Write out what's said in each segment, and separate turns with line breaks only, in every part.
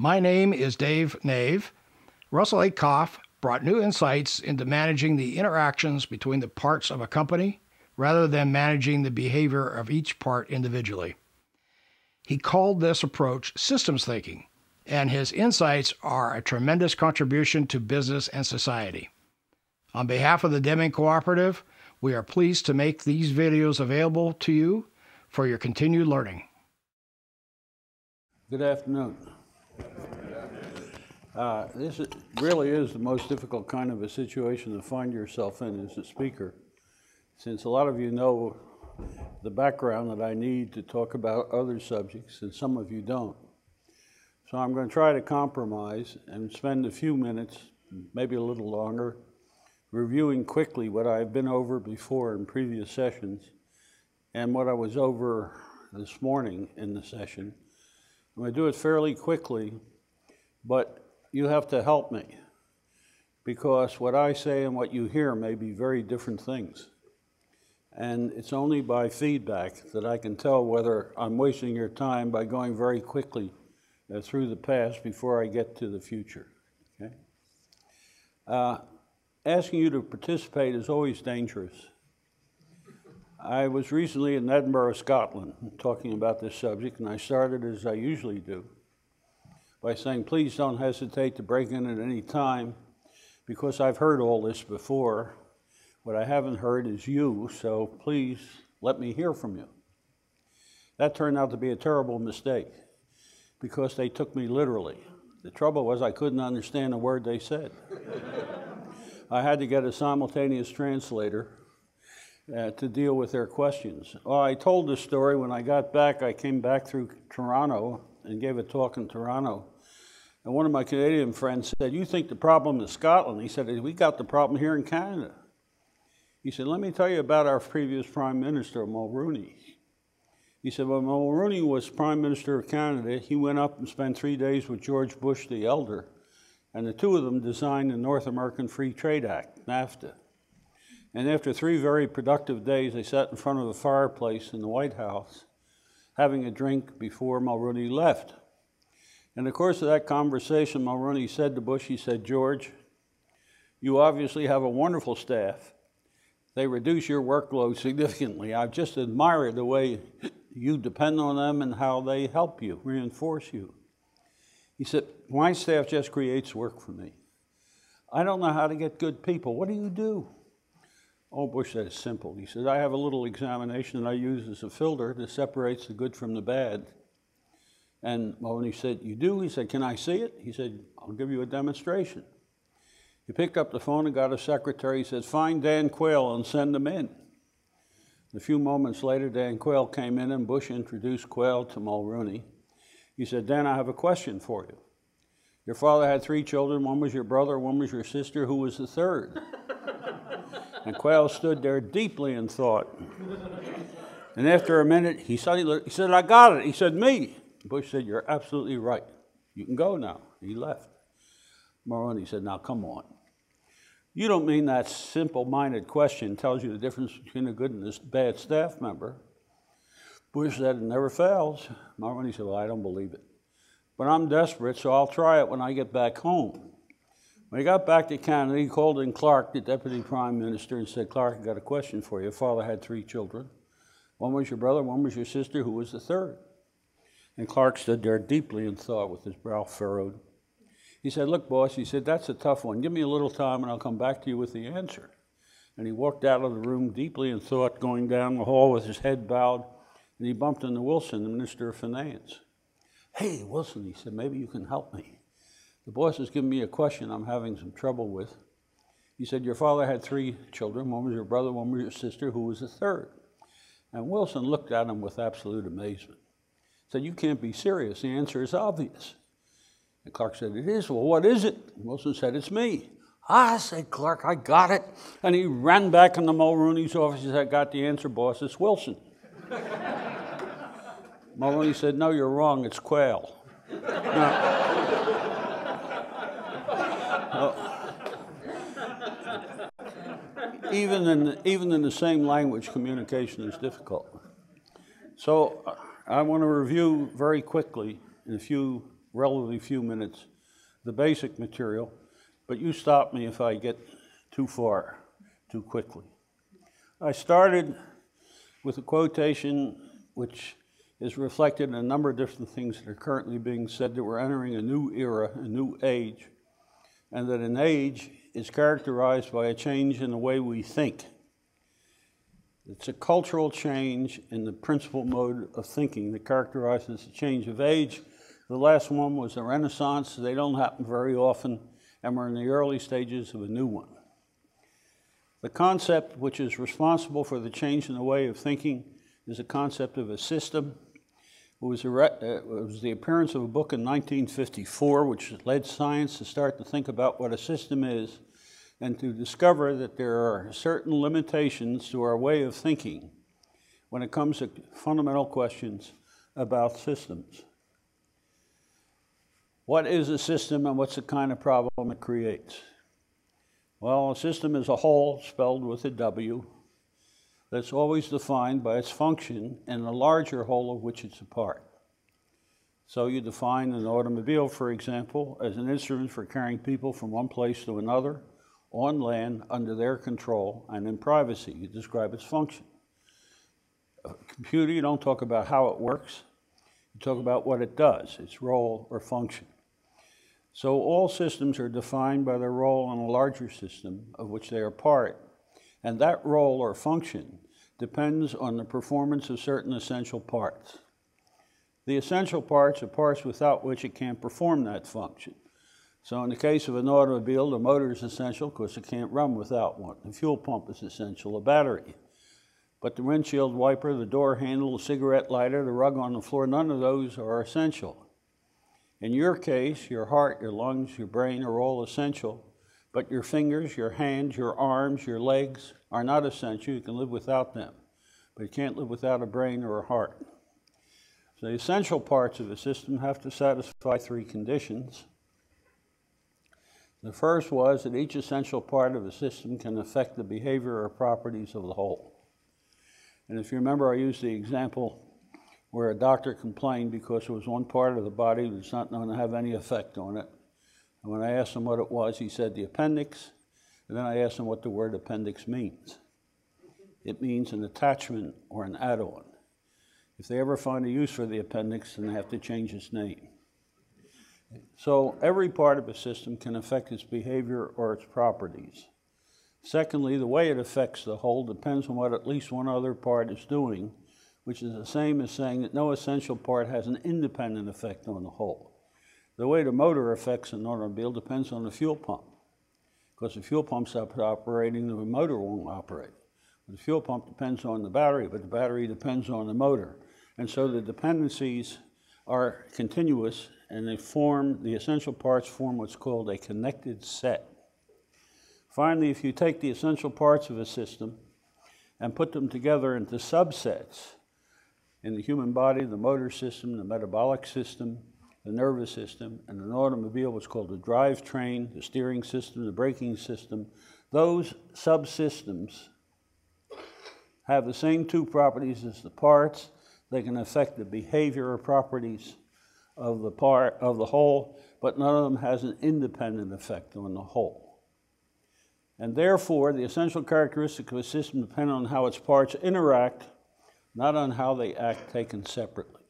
My name is Dave Nave. Russell Ackoff brought new insights into managing the interactions between the parts of a company rather than managing the behavior of each part individually. He called this approach systems thinking, and his insights are a tremendous contribution to business and society. On behalf of the Deming Cooperative, we are pleased to make these videos available to you for your continued learning.
Good afternoon. This really is the most difficult kind of a situation to find yourself in as a speaker, since a lot of you know the background that I need to talk about other subjects, and some of you don't. So I'm going to try to compromise and spend a few minutes, maybe a little longer, reviewing quickly what I've been over before in previous sessions and what I was over this morning in the session. I'm going to do it fairly quickly, but you have to help me, because what I say and what you hear may be very different things. And it's only by feedback that I can tell whether I'm wasting your time by going very quickly through the past before I get to the future. Okay? Asking you to participate is always dangerous. I was recently in Edinburgh, Scotland, talking about this subject, and I started as I usually do, by saying, please don't hesitate to break in at any time, because I've heard all this before. What I haven't heard is you, so please let me hear from you. That turned out to be a terrible mistake, because they took me literally. The trouble was I couldn't understand a word they said. I had to get a simultaneous translator to deal with their questions. Well, I told this story when I got back. I came back through Toronto and gave a talk in Toronto. And one of my Canadian friends said, you think the problem is Scotland? He said, we got the problem here in Canada. He said, let me tell you about our previous Prime Minister, Mulroney. He said, when Mulroney was Prime Minister of Canada, he went up and spent 3 days with George Bush the Elder, and the two of them designed the North American Free Trade Act, NAFTA. And after 3 very productive days, they sat in front of a fireplace in the White House, having a drink before Mulroney left. In the course of that conversation, Mulroney said to Bush, he said, George, you obviously have a wonderful staff. They reduce your workload significantly. I've just admired the way you depend on them and how they help you, reinforce you. He said, my staff just creates work for me. I don't know how to get good people. What do you do? Oh, Bush said, it's simple. He said, I have a little examination that I use as a filter that separates the good from the bad. And Mulroney said, you do? He said, can I see it? He said, I'll give you a demonstration. He picked up the phone and got a secretary. He said, find Dan Quayle and send him in. A few moments later, Dan Quayle came in, and Bush introduced Quayle to Mulroney. He said, Dan, I have a question for you. Your father had 3 children. One was your brother, one was your sister. Who was the third? And Quayle stood there deeply in thought. And after a minute, he said, I got it. He said, me. Bush said, you're absolutely right. You can go now. He left. Mulroney said, now come on. You don't mean that simple-minded question tells you the difference between a good and a bad staff member. Bush said, it never fails. Mulroney said, well, I don't believe it. But I'm desperate, so I'll try it when I get back home. When he got back to Canada, he called in Clark, the Deputy Prime Minister, and said, Clark, I got a question for you. Your father had 3 children. One was your brother, one was your sister. Who was the third? And Clark stood there deeply in thought with his brow furrowed. He said, look, boss, he said, that's a tough one. Give me a little time and I'll come back to you with the answer. And he walked out of the room deeply in thought, going down the hall with his head bowed, and he bumped into Wilson, the Minister of Finance. Hey, Wilson, he said, maybe you can help me. The boss has given me a question I'm having some trouble with. He said, your father had 3 children. One was your brother, one was your sister. Who was the third? And Wilson looked at him with absolute amazement. He said, you can't be serious. The answer is obvious. And Clark said, it is. Well, what is it? And Wilson said, it's me. Ah, said Clark, I got it. And he ran back into Mulroney's office. He said, I got the answer, boss. It's Wilson. Mulroney said, no, you're wrong. It's Quayle. Even in the same language, communication is difficult. So I want to review very quickly in a few relatively few minutes the basic material, but you stop me if I get too far too quickly. I started with a quotation which is reflected in a number of different things that are currently being said, that we're entering a new era, a new age, and that an age is characterized by a change in the way we think. It's a cultural change in the principal mode of thinking that characterizes the change of age. The last one was the Renaissance. They don't happen very often, and we're in the early stages of a new one. The concept which is responsible for the change in the way of thinking is the concept of a system. It was the appearance of a book in 1954 which led science to start to think about what a system is and to discover that there are certain limitations to our way of thinking when it comes to fundamental questions about systems. What is a system and what's the kind of problem it creates? Well, a system is a whole spelled with a W that's always defined by its function and the larger whole of which it's a part. So you define an automobile, for example, as an instrument for carrying people from one place to another, on land, under their control, and in privacy. You describe its function. A computer, you don't talk about how it works. You talk about what it does, its role or function. So all systems are defined by their role in a larger system of which they are part, and that role or function depends on the performance of certain essential parts. The essential parts are parts without which it can't perform that function. So in the case of an automobile, the motor is essential because it can't run without one. The fuel pump is essential, a battery. But the windshield wiper, the door handle, the cigarette lighter, the rug on the floor, none of those are essential. In your case, your heart, your lungs, your brain are all essential, but your fingers, your hands, your arms, your legs are not essential. You can live without them, but you can't live without a brain or a heart. So the essential parts of a system have to satisfy three conditions. The first was that each essential part of a system can affect the behavior or properties of the whole. And if you remember, I used the example where a doctor complained because there was one part of the body that's not known to have any effect on it. And when I asked him what it was, he said the appendix, and then I asked him what the word appendix means. It means an attachment or an add-on. If they ever find a use for the appendix, then they have to change its name. So every part of a system can affect its behavior or its properties. Secondly, the way it affects the whole depends on what at least one other part is doing, which is the same as saying that no essential part has an independent effect on the whole. The way the motor affects an automobile depends on the fuel pump, because if the fuel pump stops operating, the motor won't operate. The fuel pump depends on the battery, but the battery depends on the motor. And so the dependencies are continuous, and the essential parts form what's called a connected set. Finally, if you take the essential parts of a system and put them together into subsets, in the human body, the motor system, the metabolic system, the nervous system, and an automobile, what's called the drivetrain, the steering system, the braking system, those subsystems have the same two properties as the parts. They can affect the behavior or properties of the whole, but none of them has an independent effect on the whole. And therefore, the essential characteristics of a system depend on how its parts interact, not on how they act taken separately.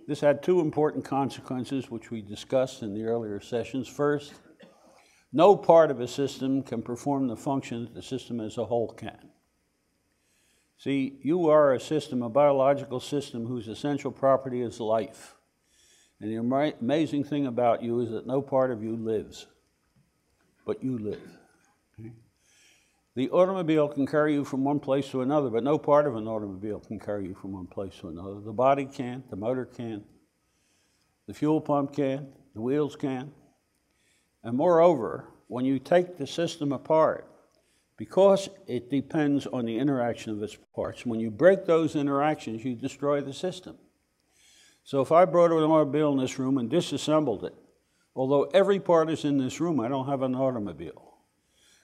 This had two important consequences, which we discussed in the earlier sessions. First, no part of a system can perform the function that the system as a whole can. See, you are a system, a biological system, whose essential property is life. And the amazing thing about you is that no part of you lives, but you live. Okay? The automobile can carry you from one place to another, but no part of an automobile can carry you from one place to another. The body can't, the motor can, the fuel pump can, the wheels can. And moreover, when you take the system apart, because it depends on the interaction of its parts, when you break those interactions, you destroy the system. So if I brought an automobile in this room and disassembled it, although every part is in this room, I don't have an automobile.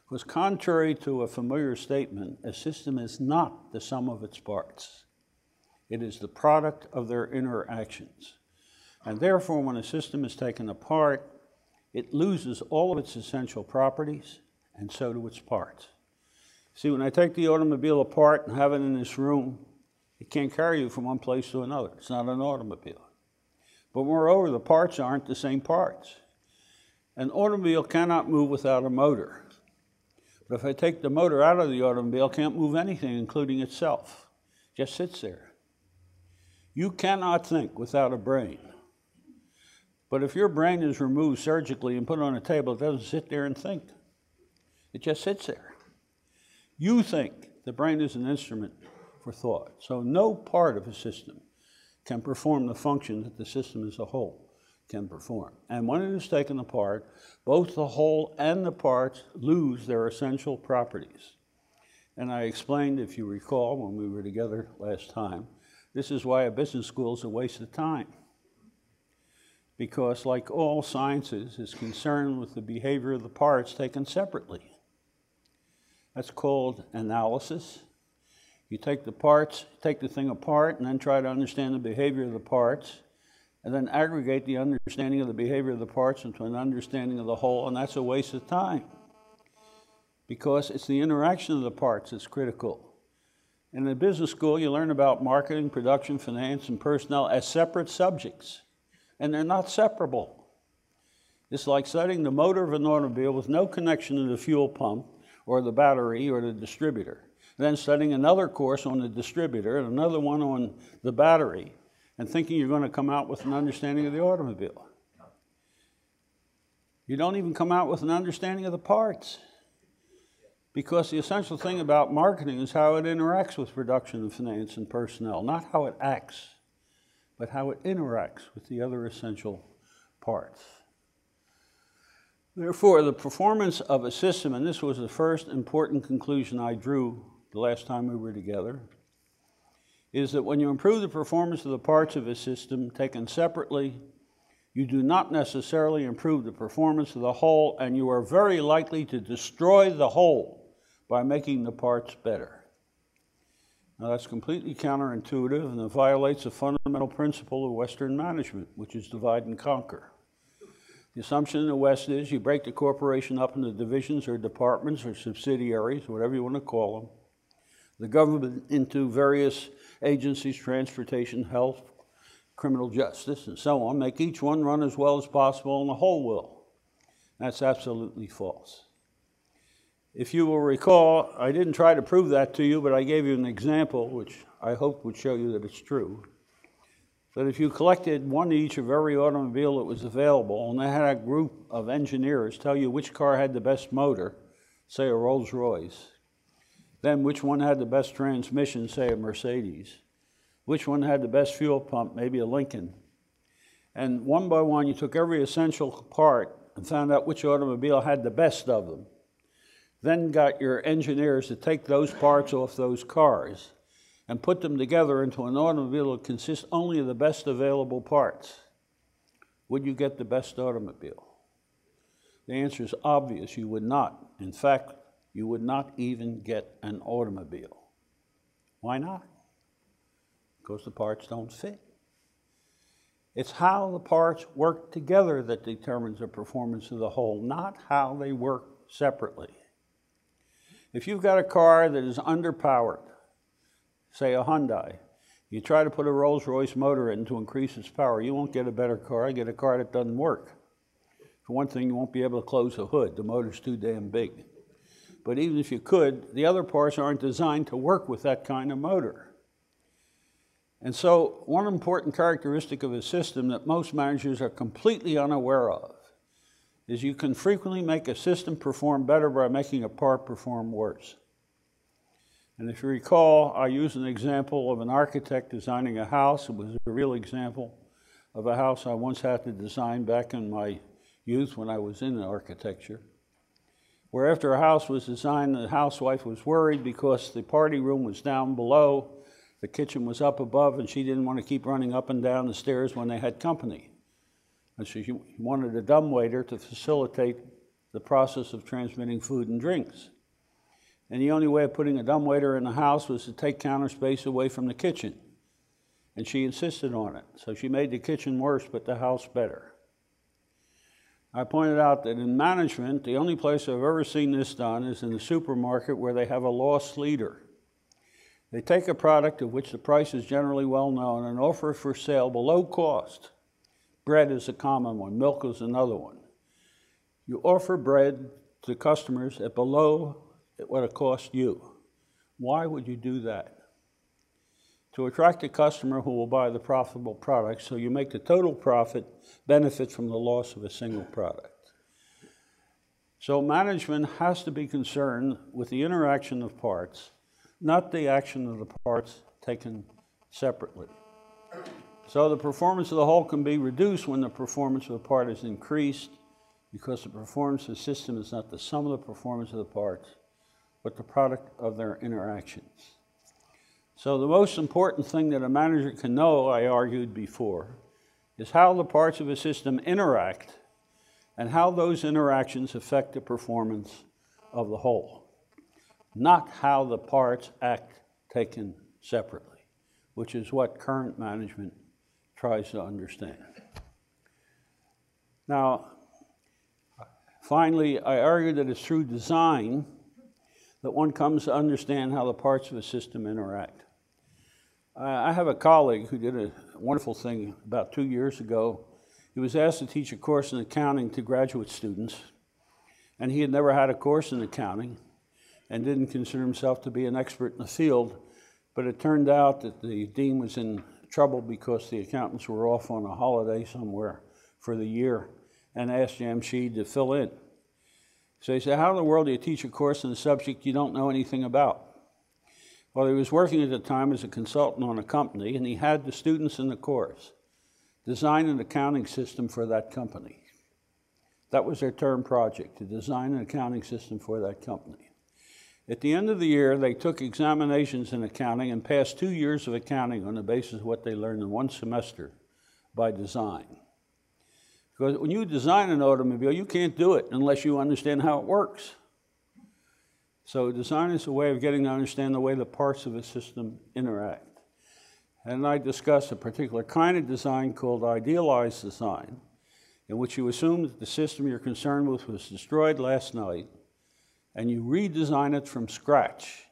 Because contrary to a familiar statement, a system is not the sum of its parts. It is the product of their interactions. And therefore, when a system is taken apart, it loses all of its essential properties, and so do its parts. See, when I take the automobile apart and have it in this room, it can't carry you from one place to another. It's not an automobile. But moreover, the parts aren't the same parts. An automobile cannot move without a motor. But if I take the motor out of the automobile, it can't move anything, including itself. It just sits there. You cannot think without a brain. But if your brain is removed surgically and put on a table, it doesn't sit there and think. It just sits there. You think. The brain is an instrument for thought. So no part of a system can perform the function that the system as a whole can perform. And when it is taken apart, both the whole and the parts lose their essential properties. And I explained, if you recall, when we were together last time, this is why a business school is a waste of time. Because like all sciences, is concerned with the behavior of the parts taken separately. That's called analysis. You take the parts, take the thing apart, and then try to understand the behavior of the parts, and then aggregate the understanding of the behavior of the parts into an understanding of the whole, and that's a waste of time. Because it's the interaction of the parts that's critical. In the business school, you learn about marketing, production, finance, and personnel as separate subjects, and they're not separable. It's like studying the motor of an automobile with no connection to the fuel pump, or the battery, or the distributor. Then studying another course on the distributor and another one on the battery, and thinking you're going to come out with an understanding of the automobile. You don't even come out with an understanding of the parts. Because the essential thing about marketing is how it interacts with production and finance and personnel, not how it acts, but how it interacts with the other essential parts. Therefore, the performance of a system, and this was the first important conclusion I drew the last time we were together, is that when you improve the performance of the parts of a system taken separately, you do not necessarily improve the performance of the whole, and you are very likely to destroy the whole by making the parts better. Now, that's completely counterintuitive, and it violates a fundamental principle of Western management, which is divide and conquer. The assumption in the West is you break the corporation up into divisions or departments or subsidiaries, whatever you want to call them, the government into various agencies, transportation, health, criminal justice, and so on, make each one run as well as possible, and the whole will. That's absolutely false. If you will recall, I didn't try to prove that to you, but I gave you an example, which I hope would show you that it's true. That if you collected one each of every automobile that was available, and they had a group of engineers tell you which car had the best motor, say a Rolls-Royce, then which one had the best transmission, say a Mercedes, which one had the best fuel pump, maybe a Lincoln, and one by one you took every essential part and found out which automobile had the best of them, then got your engineers to take those parts off those cars and put them together into an automobile that consists only of the best available parts, would you get the best automobile? The answer is obvious, you would not. In fact, you would not even get an automobile. Why not? Because the parts don't fit. It's how the parts work together that determines the performance of the whole, not how they work separately. If you've got a car that is underpowered, say a Hyundai, you try to put a Rolls-Royce motor in to increase its power, you won't get a better car, you get a car that doesn't work. For one thing, you won't be able to close the hood, the motor's too damn big. But even if you could, the other parts aren't designed to work with that kind of motor. And so, one important characteristic of a system that most managers are completely unaware of is you can frequently make a system perform better by making a part perform worse. And if you recall, I used an example of an architect designing a house. It was a real example of a house I once had to design back in my youth when I was in architecture, where after a house was designed, the housewife was worried because the party room was down below, the kitchen was up above, and she didn't want to keep running up and down the stairs when they had company. And so she wanted a dumbwaiter to facilitate the process of transmitting food and drinks. And the only way of putting a dumbwaiter in the house was to take counter space away from the kitchen. and she insisted on it. So she made the kitchen worse, but the house better. I pointed out that in management, the only place I've ever seen this done is in the supermarket where they have a loss leader. They take a product of which the price is generally well known and offer it for sale below cost. Bread is a common one, milk is another one. You offer bread to customers at below what it costs you. Why would you do that? To attract a customer who will buy the profitable product, so you make the total profit benefit from the loss of a single product. So management has to be concerned with the interaction of parts, not the action of the parts taken separately. So the performance of the whole can be reduced when the performance of the part is increased, because the performance of the system is not the sum of the performance of the parts, but the product of their interactions. So the most important thing that a manager can know, I argued before, is how the parts of a system interact and how those interactions affect the performance of the whole, not how the parts act taken separately, which is what current management tries to understand. Now, finally, I argue that it's through design that one comes to understand how the parts of a system interact. I have a colleague who did a wonderful thing about 2 years ago. He was asked to teach a course in accounting to graduate students, and he had never had a course in accounting and didn't consider himself to be an expert in the field, but it turned out that the dean was in trouble because the accountants were off on a holiday somewhere for the year and asked Jamshid to fill in. So he said, how in the world do you teach a course on a subject you don't know anything about? Well, he was working at the time as a consultant on a company, and he had the students in the course design an accounting system for that company. That was their term project, to design an accounting system for that company. At the end of the year, they took examinations in accounting and passed 2 years of accounting on the basis of what they learned in 1 semester by design. Because when you design an automobile, you can't do it unless you understand how it works. So design is a way of getting to understand the way the parts of a system interact. And I discussed a particular kind of design called Idealize Design, in which you assume that the system you're concerned with was destroyed last night, and you redesign it from scratch,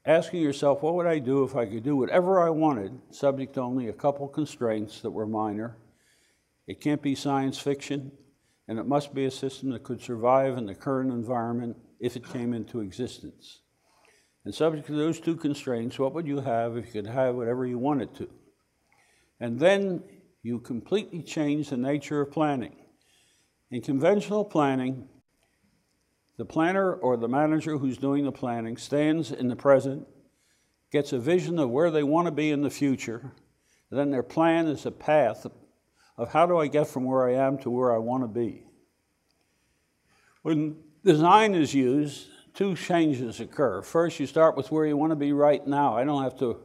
asking yourself, what would I do if I could do whatever I wanted, subject to only a couple constraints that were minor? It can't be science fiction, and it must be a system that could survive in the current environment if it came into existence. And subject to those 2 constraints, what would you have if you could have whatever you wanted to? And then you completely change the nature of planning. In conventional planning, the planner or the manager who's doing the planning stands in the present, gets a vision of where they want to be in the future, and then their plan is a path of how do I get from where I am to where I want to be. When design is used, 2 changes occur. First, you start with where you want to be right now. I don't have to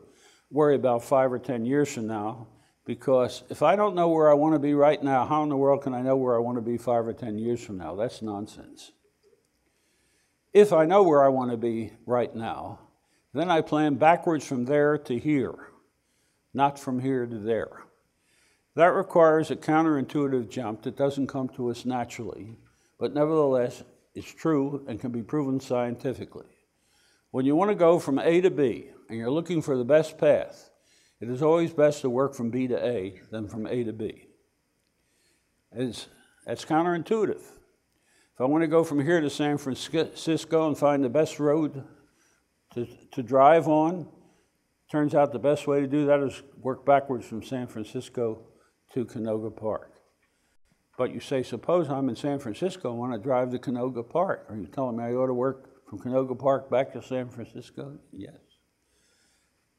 worry about 5 or 10 years from now, because if I don't know where I want to be right now, how in the world can I know where I want to be 5 or 10 years from now? That's nonsense. If I know where I want to be right now, then I plan backwards from there to here, not from here to there. That requires a counterintuitive jump that doesn't come to us naturally, but nevertheless, it's true and can be proven scientifically. When you want to go from A to B, and you're looking for the best path, it is always best to work from B to A than from A to B. That's counterintuitive. If I want to go from here to San Francisco and find the best road to drive on, turns out the best way to do that is work backwards from San Francisco to Canoga Park. But you say, suppose I'm in San Francisco and want to drive to Canoga Park. Are you telling me I ought to work from Canoga Park back to San Francisco? Yes.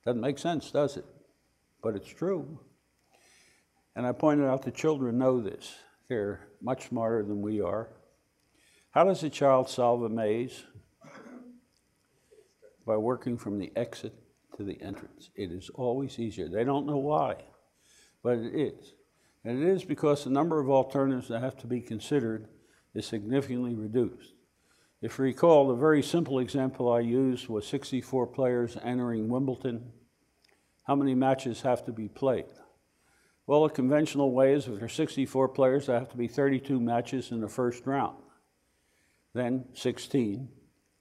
Doesn't make sense, does it? But it's true. And I pointed out that children know this. They're much smarter than we are. How does a child solve a maze? By working from the exit to the entrance. It is always easier. They don't know why, but it is. And it is because the number of alternatives that have to be considered is significantly reduced. If you recall, the very simple example I used was 64 players entering Wimbledon. how many matches have to be played? Well, a conventional way is if there are 64 players, there have to be 32 matches in the first round. Then 16,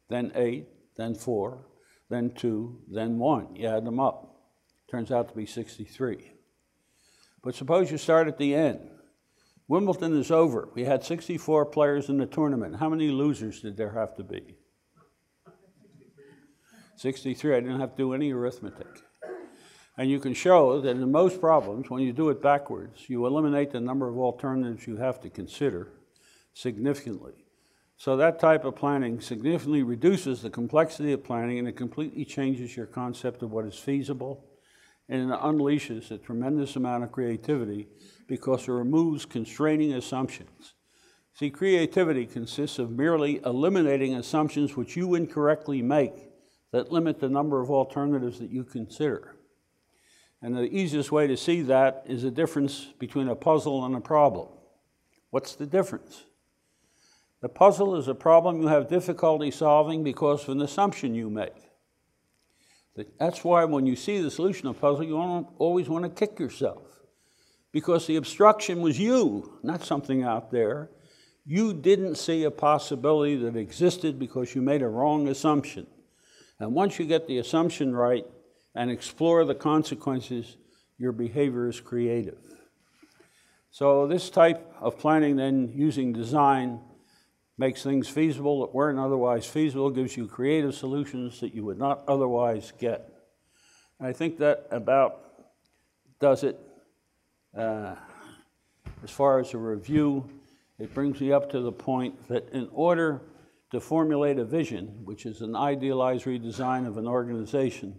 then 8, then 4, then 2, then 1. You add them up. Turns out to be 63. But suppose you start at the end. Wimbledon is over. We had 64 players in the tournament. How many losers did there have to be? 63. I didn't have to do any arithmetic. And you can show that in most problems, when you do it backwards, you eliminate the number of alternatives you have to consider significantly. So that type of planning significantly reduces the complexity of planning, and it completely changes your concept of what is feasible, and it unleashes a tremendous amount of creativity because it removes constraining assumptions. See, creativity consists of merely eliminating assumptions which you incorrectly make that limit the number of alternatives that you consider. And the easiest way to see that is the difference between a puzzle and a problem. What's the difference? The puzzle is a problem you have difficulty solving because of an assumption you make. That's why when you see the solution of a puzzle, you always want to kick yourself, because the obstruction was you, not something out there. You didn't see a possibility that existed because you made a wrong assumption. And once you get the assumption right and explore the consequences, your behavior is creative. So this type of planning then, using design, makes things feasible that weren't otherwise feasible, gives you creative solutions that you would not otherwise get. And I think that about does it. As far as a review, it brings me up to the point that in order to formulate a vision, which is an idealized redesign of an organization,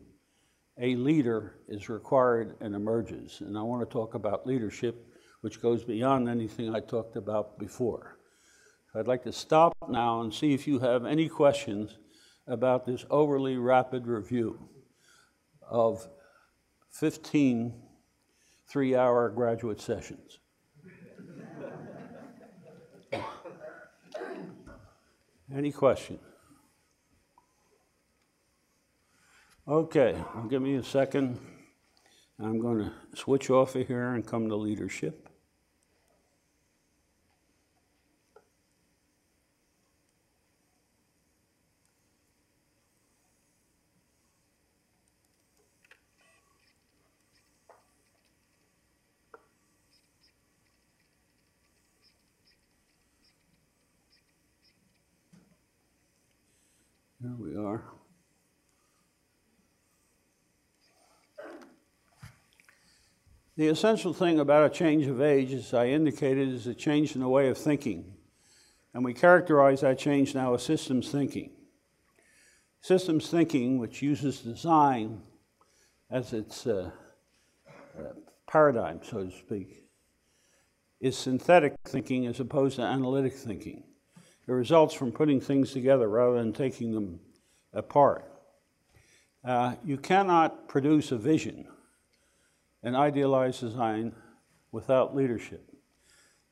a leader is required and emerges. And I want to talk about leadership, which goes beyond anything I talked about before. So I'd like to stop now and see if you have any questions about this overly rapid review of 15 three-hour graduate sessions. Any question? Okay, well, give me a second. I'm going to switch off of here and come to leadership. There we are. The essential thing about a change of age, as I indicated, is a change in the way of thinking. And we characterize that change now as systems thinking. Systems thinking, which uses design as its paradigm, so to speak, is synthetic thinking as opposed to analytic thinking. It results from putting things together rather than taking them apart. You cannot produce a vision, an idealized design, without leadership.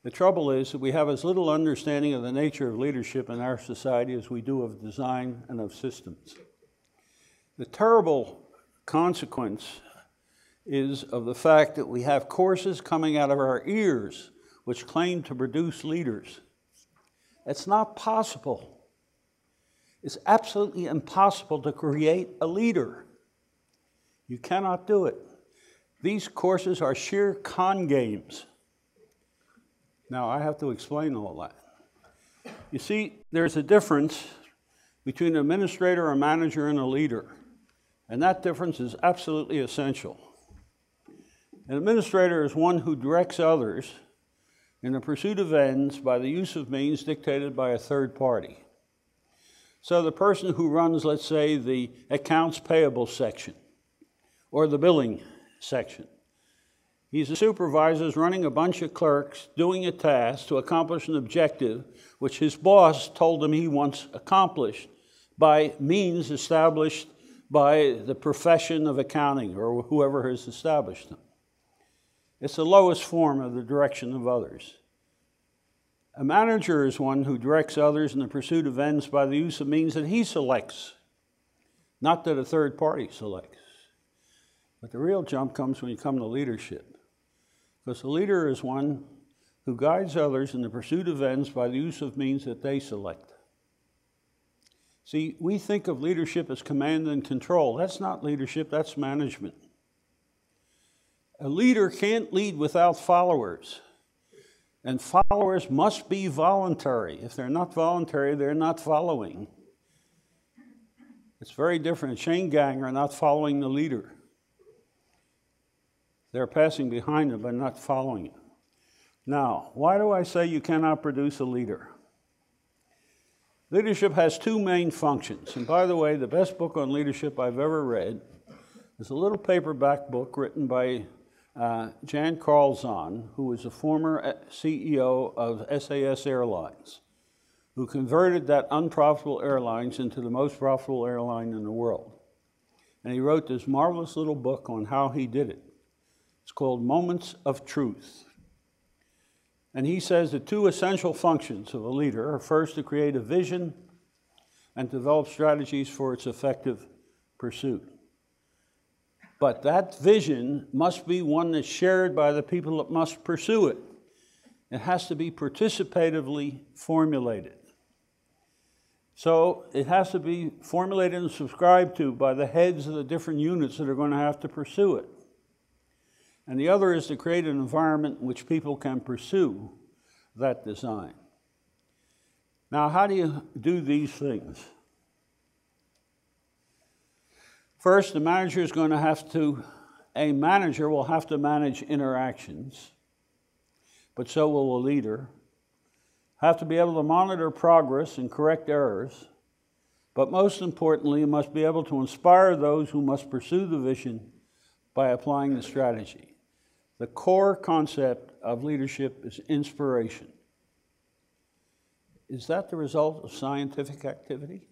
The trouble is that we have as little understanding of the nature of leadership in our society as we do of design and of systems. The terrible consequence is of the fact that we have courses coming out of our ears which claim to produce leaders. It's not possible. It's absolutely impossible to create a leader. You cannot do it. These courses are sheer con games. Now, I have to explain all that. You see, there's a difference between an administrator, a manager, and a leader. And that difference is absolutely essential. An administrator is one who directs others in the pursuit of ends by the use of means dictated by a third party. So the person who runs, let's say, the accounts payable section or the billing section, he's a supervisor running a bunch of clerks doing a task to accomplish an objective which his boss told him he wants accomplished by means established by the profession of accounting or whoever has established them. It's the lowest form of the direction of others. A manager is one who directs others in the pursuit of ends by the use of means that he selects, not that a third party selects. But the real jump comes when you come to leadership. Because the leader is one who guides others in the pursuit of ends by the use of means that they select. See, we think of leadership as command and control. That's not leadership, that's management. A leader can't lead without followers. And followers must be voluntary. If they're not voluntary, they're not following. It's very different. A chain gang are not following the leader. They're passing behind him but not following him. Now, why do I say you cannot produce a leader? Leadership has two main functions. And by the way, the best book on leadership I've ever read is a little paperback book written by Jan Carlzon, who was a former CEO of SAS Airlines, who converted that unprofitable airlines into the most profitable airline in the world. And he wrote this marvelous little book on how he did it. It's called Moments of Truth. And he says the two essential functions of a leader are first to create a vision and develop strategies for its effective pursuit. But that vision must be one that's shared by the people that must pursue it. It has to be participatively formulated. So it has to be formulated and subscribed to by the heads of the different units that are going to have to pursue it. And the other is to create an environment in which people can pursue that design. Now, how do you do these things? First, a manager will have to manage interactions, but so will a leader. Have to be able to monitor progress and correct errors, but most importantly, must be able to inspire those who must pursue the vision by applying the strategy. The core concept of leadership is inspiration. Is that the result of scientific activity?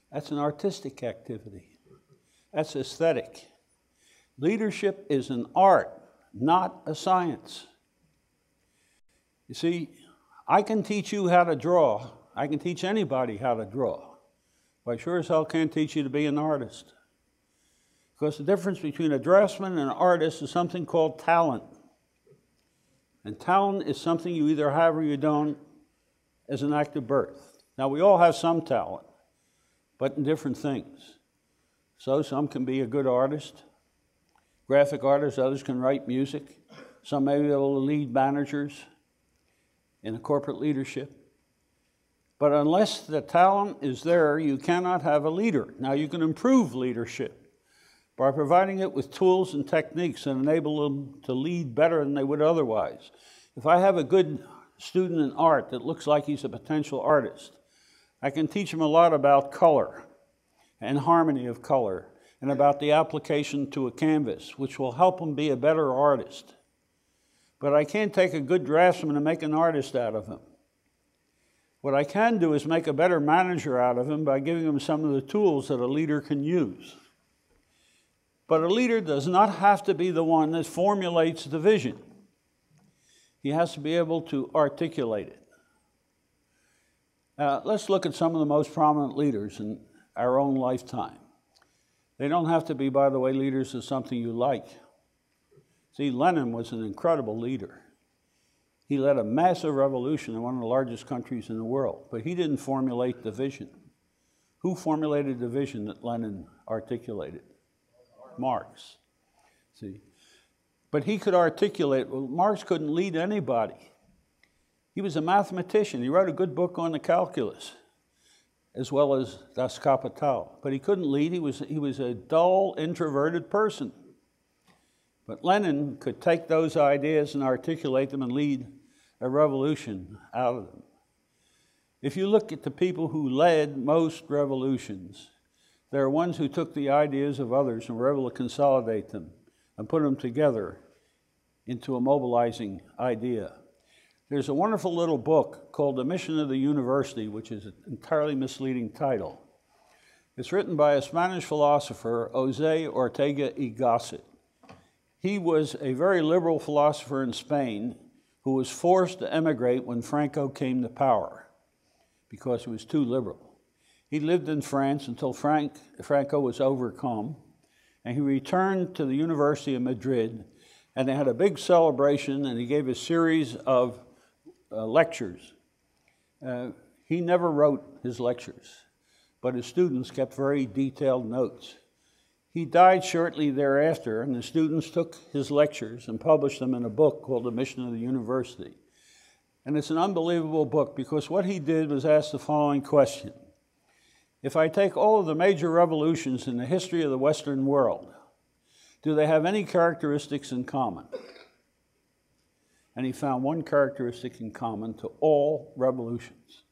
That's an artistic activity. That's aesthetic. Leadership is an art, not a science. You see, I can teach you how to draw. I can teach anybody how to draw. But I sure as hell can't teach you to be an artist. Because the difference between a draftsman and an artist is something called talent. And talent is something you either have or you don't as an act of birth. Now, we all have some talent, but in different things. So some can be a good artist, graphic artists, others can write music. Some may be able to lead managers in a corporate leadership. But unless the talent is there, you cannot have a leader. Now, you can improve leadership by providing it with tools and techniques that enable them to lead better than they would otherwise. If I have a good student in art that looks like he's a potential artist, I can teach him a lot about color and harmony of color and about the application to a canvas, which will help him be a better artist. But I can't take a good draftsman and make an artist out of him. What I can do is make a better manager out of him by giving him some of the tools that a leader can use. But a leader does not have to be the one that formulates the vision. He has to be able to articulate it. Let's look at some of the most prominent leaders in our own lifetime. They don't have to be, by the way, leaders of something you like. See, Lenin was an incredible leader. He led a massive revolution in one of the largest countries in the world, but he didn't formulate the vision. Who formulated the vision that Lenin articulated? Marx. See, but he could articulate. Well, Marx couldn't lead anybody. He was a mathematician. He wrote a good book on the calculus, as well as Das Kapital. But he couldn't lead. He was a dull, introverted person. But Lenin could take those ideas and articulate them and lead a revolution out of them. If you look at the people who led most revolutions, there are ones who took the ideas of others and were able to consolidate them and put them together into a mobilizing idea. There's a wonderful little book called The Mission of the University, which is an entirely misleading title. It's written by a Spanish philosopher, José Ortega y Gasset. He was a very liberal philosopher in Spain who was forced to emigrate when Franco came to power because he was too liberal. He lived in France until Franco was overcome, And he returned to the University of Madrid, and they had a big celebration, and he gave a series of lectures. He never wrote his lectures, but his students kept very detailed notes. He died shortly thereafter, and the students took his lectures and published them in a book called The Mission of the University. And it's an unbelievable book because what he did was ask the following question. If I take all of the major revolutions in the history of the Western world, do they have any characteristics in common? And he found one characteristic in common to all revolutions.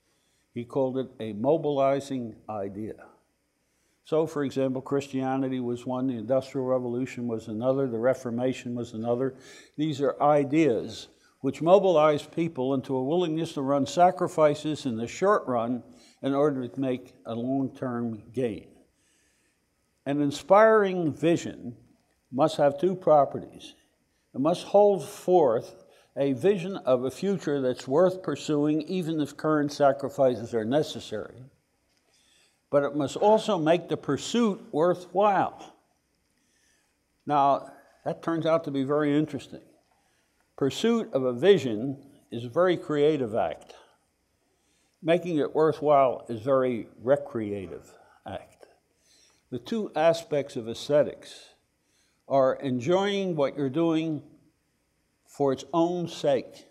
He called it a mobilizing idea. So, for example, Christianity was one, the Industrial Revolution was another, the Reformation was another. These are ideas which mobilize people into a willingness to run sacrifices in the short run in order to make a long-term gain. An inspiring vision must have two properties. It must hold forth a vision of a future that's worth pursuing, even if current sacrifices are necessary. But it must also make the pursuit worthwhile. Now, that turns out to be very interesting. Pursuit of a vision is a very creative act. Making it worthwhile is a very recreative act. The two aspects of aesthetics are enjoying what you're doing for its own sake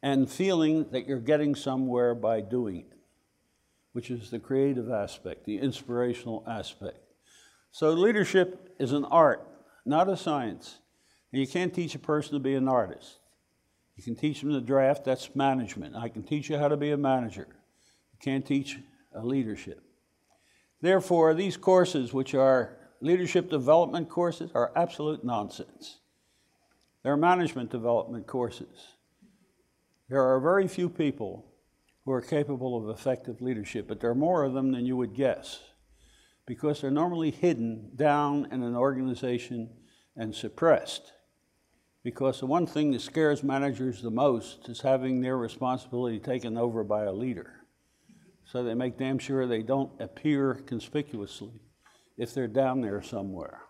and feeling that you're getting somewhere by doing it, which is the creative aspect, the inspirational aspect. So leadership is an art, not a science. And you can't teach a person to be an artist. You can teach them to draft, that's management. I can teach you how to be a manager. You can't teach a leadership. Therefore, these courses, which are leadership development courses, are absolute nonsense. They're management development courses. There are very few people who are capable of effective leadership, but there are more of them than you would guess, because they're normally hidden down in an organization and suppressed. Because the one thing that scares managers the most is having their responsibility taken over by a leader. So they make damn sure they don't appear conspicuously if they're down there somewhere.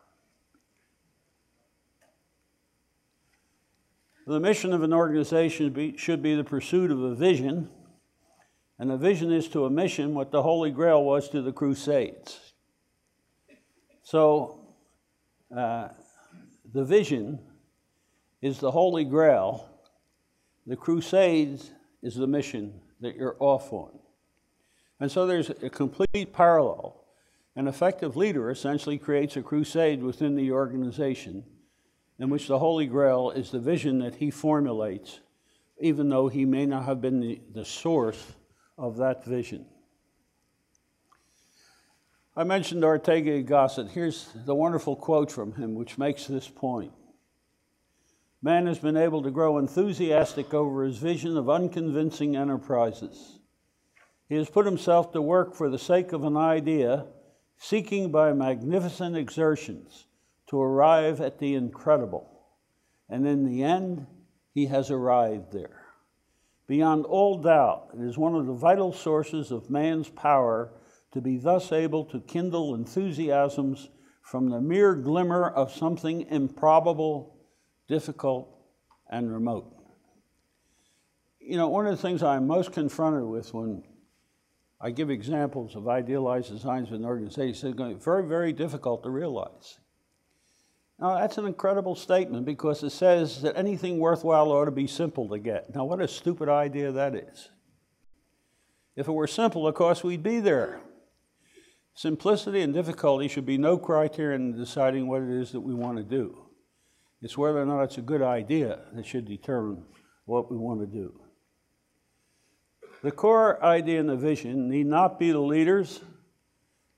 The mission of an organization should be the pursuit of a vision, and the vision is to a mission what the Holy Grail was to the Crusades. So the vision is the Holy Grail. The Crusades is the mission that you're off on. And so there's a complete parallel. An effective leader essentially creates a crusade within the organization in which the Holy Grail is the vision that he formulates, even though he may not have been the source of that vision. I mentioned Ortega y Gasset. Here's the wonderful quote from him, which makes this point. Man has been able to grow enthusiastic over his vision of unconvincing enterprises. He has put himself to work for the sake of an idea, seeking by magnificent exertions to arrive at the incredible. And in the end, he has arrived there. Beyond all doubt, it is one of the vital sources of man's power to be thus able to kindle enthusiasms from the mere glimmer of something improbable, difficult, and remote. You know, one of the things I'm most confronted with when I give examples of idealized designs with an organization, it's going to be very, very difficult to realize. Now, that's an incredible statement because it says that anything worthwhile ought to be simple to get. Now, what a stupid idea that is. If it were simple, of course, we'd be there. Simplicity and difficulty should be no criterion in deciding what it is that we want to do. It's whether or not it's a good idea that should determine what we want to do. The core idea and the vision need not be the leaders,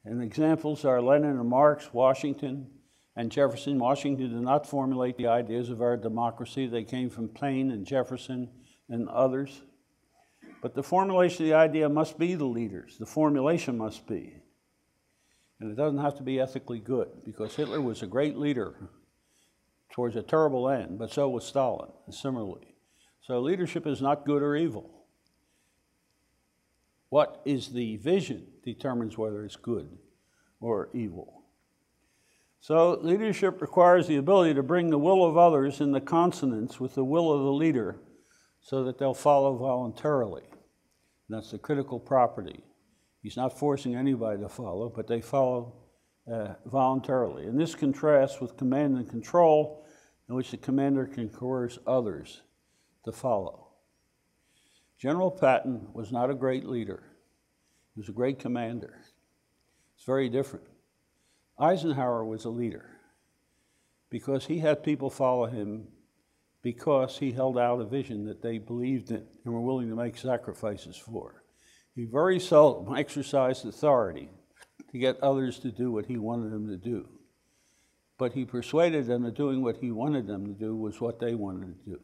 and examples are Lenin and Marx, Washington, and Jefferson. Washington did not formulate the ideas of our democracy. They came from Paine and Jefferson and others. But the formulation of the idea must be the leaders. The formulation must be. And it doesn't have to be ethically good, because Hitler was a great leader towards a terrible end, but so was Stalin, similarly. So leadership is not good or evil. What is the vision determines whether it's good or evil. So leadership requires the ability to bring the will of others into consonance with the will of the leader so that they'll follow voluntarily. And that's the critical property. He's not forcing anybody to follow, but they follow voluntarily. And this contrasts with command and control, in which the commander can coerce others to follow. General Patton was not a great leader. He was a great commander. It's very different. Eisenhower was a leader because he had people follow him because he held out a vision that they believed in and were willing to make sacrifices for. He very seldom exercised authority to get others to do what he wanted them to do. But he persuaded them that doing what he wanted them to do was what they wanted to do.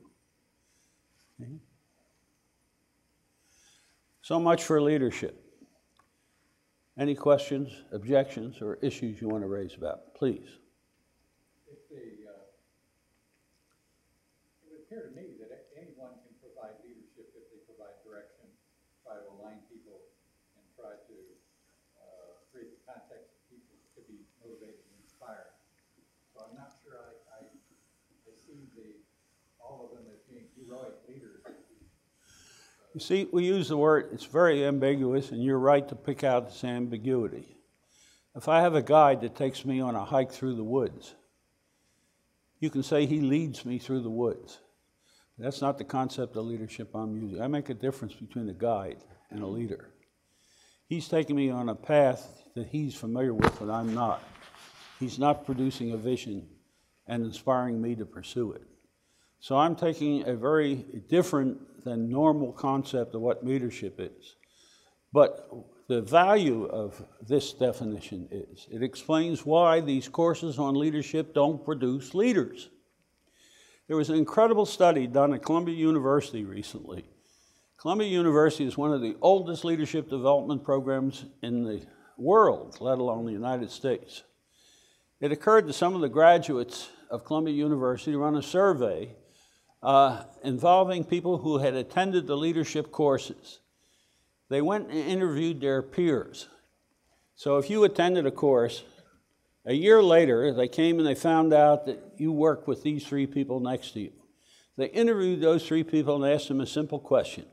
Okay? So much for leadership. Any questions, objections, or issues you want to raise about? Please.
It would appear to me that anyone can provide leadership if they provide direction, try to align people, and try to create the context for people to be motivated and inspired. So I'm not sure I see all of them as being heroic leaders.
You see, we use the word, it's very ambiguous, and you're right to pick out this ambiguity. If I have a guide that takes me on a hike through the woods, you can say he leads me through the woods. That's not the concept of leadership I'm using. I make a difference between a guide and a leader. He's taking me on a path that he's familiar with, but I'm not. He's not producing a vision and inspiring me to pursue it. So I'm taking a very different than normal concept of what leadership is. But the value of this definition is, it explains why these courses on leadership don't produce leaders. There was an incredible study done at Columbia University recently. Columbia University is one of the oldest leadership development programs in the world, let alone the United States. It occurred to some of the graduates of Columbia University to run a survey involving people who had attended the leadership courses. They went and interviewed their peers. So if you attended a course, a year later, they came and they found out that you worked with these three people next to you. They interviewed those three people and asked them a simple question.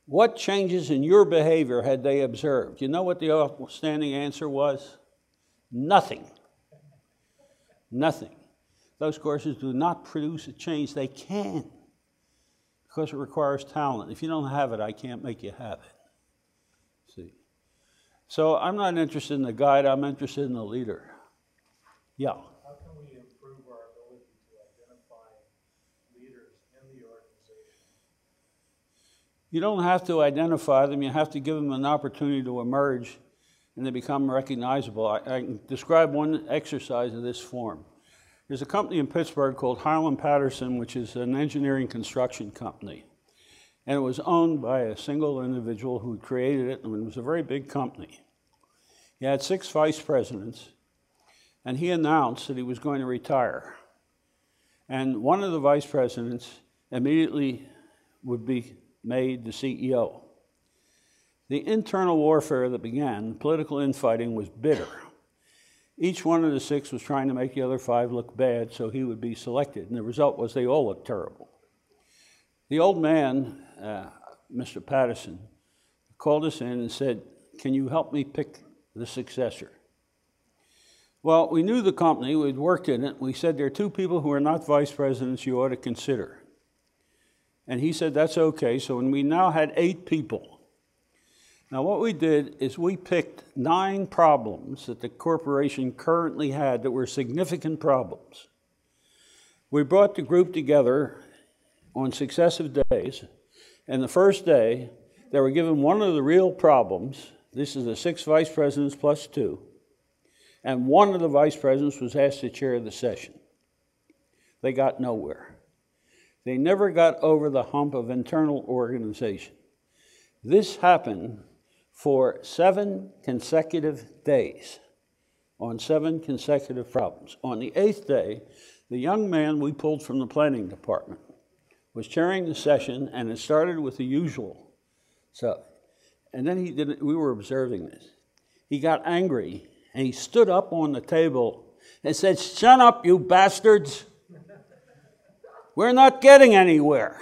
What changes in your behavior had they observed? You know what the outstanding answer was? Nothing. Nothing. Those courses do not produce a change. They can, because it requires talent. If you don't have it, I can't make you have it. See? So I'm not interested in the guide, I'm interested in the leader. Yeah?
How can we improve our ability to identify leaders in the organization?
You don't have to identify them, you have to give them an opportunity to emerge and they become recognizable. I can describe one exercise of this form. There's a company in Pittsburgh called Highland Patterson, which is an engineering construction company. And it was owned by a single individual who created it, and it was a very big company. He had 6 vice presidents, and he announced that he was going to retire. And one of the vice presidents immediately would be made the CEO. The internal warfare that began, political infighting, was bitter. Each one of the 6 was trying to make the other 5 look bad so he would be selected, and the result was they all looked terrible. The old man, Mr. Patterson, called us in and said, "Can you help me pick the successor?" Well, we knew the company, we'd worked in it, we said there are 2 people who are not vice presidents you ought to consider. And he said, that's okay, so when we now had 8 people. Now what we did is we picked 9 problems that the corporation currently had that were significant problems. We brought the group together on successive days, and the first day they were given one of the real problems. This is the 6 vice presidents plus 2, and one of the vice presidents was asked to chair the session. They got nowhere. They never got over the hump of internal organization. This happened for 7 consecutive days on 7 consecutive problems. On the 8th day, the young man we pulled from the planning department was chairing the session, and it started with the usual stuff. And then we were observing this. He got angry, and he stood up on the table and said, "Shut up, you bastards. We're not getting anywhere."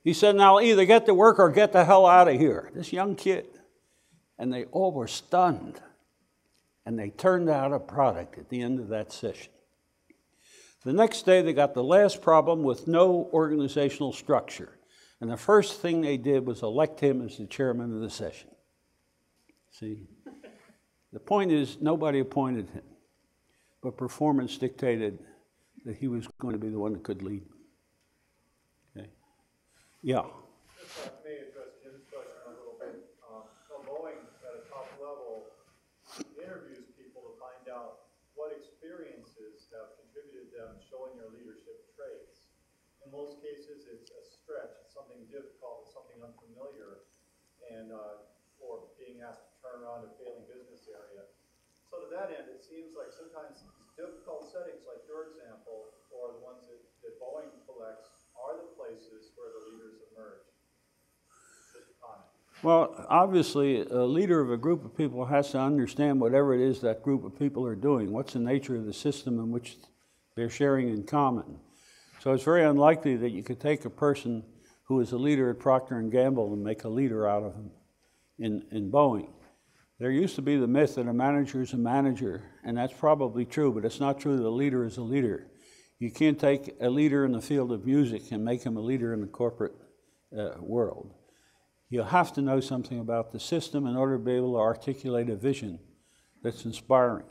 He said, "Now either get to work or get the hell out of here." This young kid. And they all were stunned. And they turned out a product at the end of that session. The next day, they got the last problem with no organizational structure. And the first thing they did was elect him as the chairman of the session. See? The point is, nobody appointed him. But performance dictated that he was going to be the one that could lead. Okay? Yeah.
If I may address Jim's question a little bit. Boeing, at a top level, interviews people to find out what experiences have contributed to them showing their leadership traits. In most cases, it's a stretch, it's something difficult, it's something unfamiliar, and or being asked to turn around a failing business area. So to that end, it seems like sometimes these difficult settings, like your example, or the ones that Boeing collects, are the places where the leaders emerge. Just a comment.
Well, obviously, a leader of a group of people has to understand whatever it is that group of people are doing. What's the nature of the system in which they're sharing in common? So it's very unlikely that you could take a person who is a leader at Procter & Gamble and make a leader out of him in Boeing. There used to be the myth that a manager is a manager, and that's probably true, but it's not true that a leader is a leader. You can't take a leader in the field of music and make him a leader in the corporate world. You have to know something about the system in order to be able to articulate a vision that's inspiring.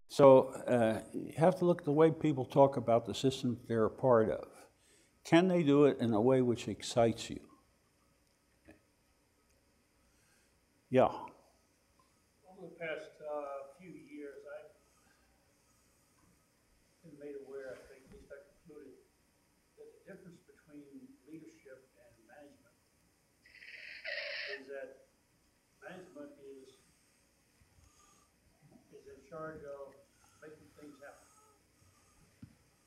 So you have to look at the way people talk about the system that they're a part of. Can they do it in a way which excites you? Yeah.
Over the past few years, I've been made aware, I think, at least I concluded, that the difference between leadership and management is that management is in charge of making things happen,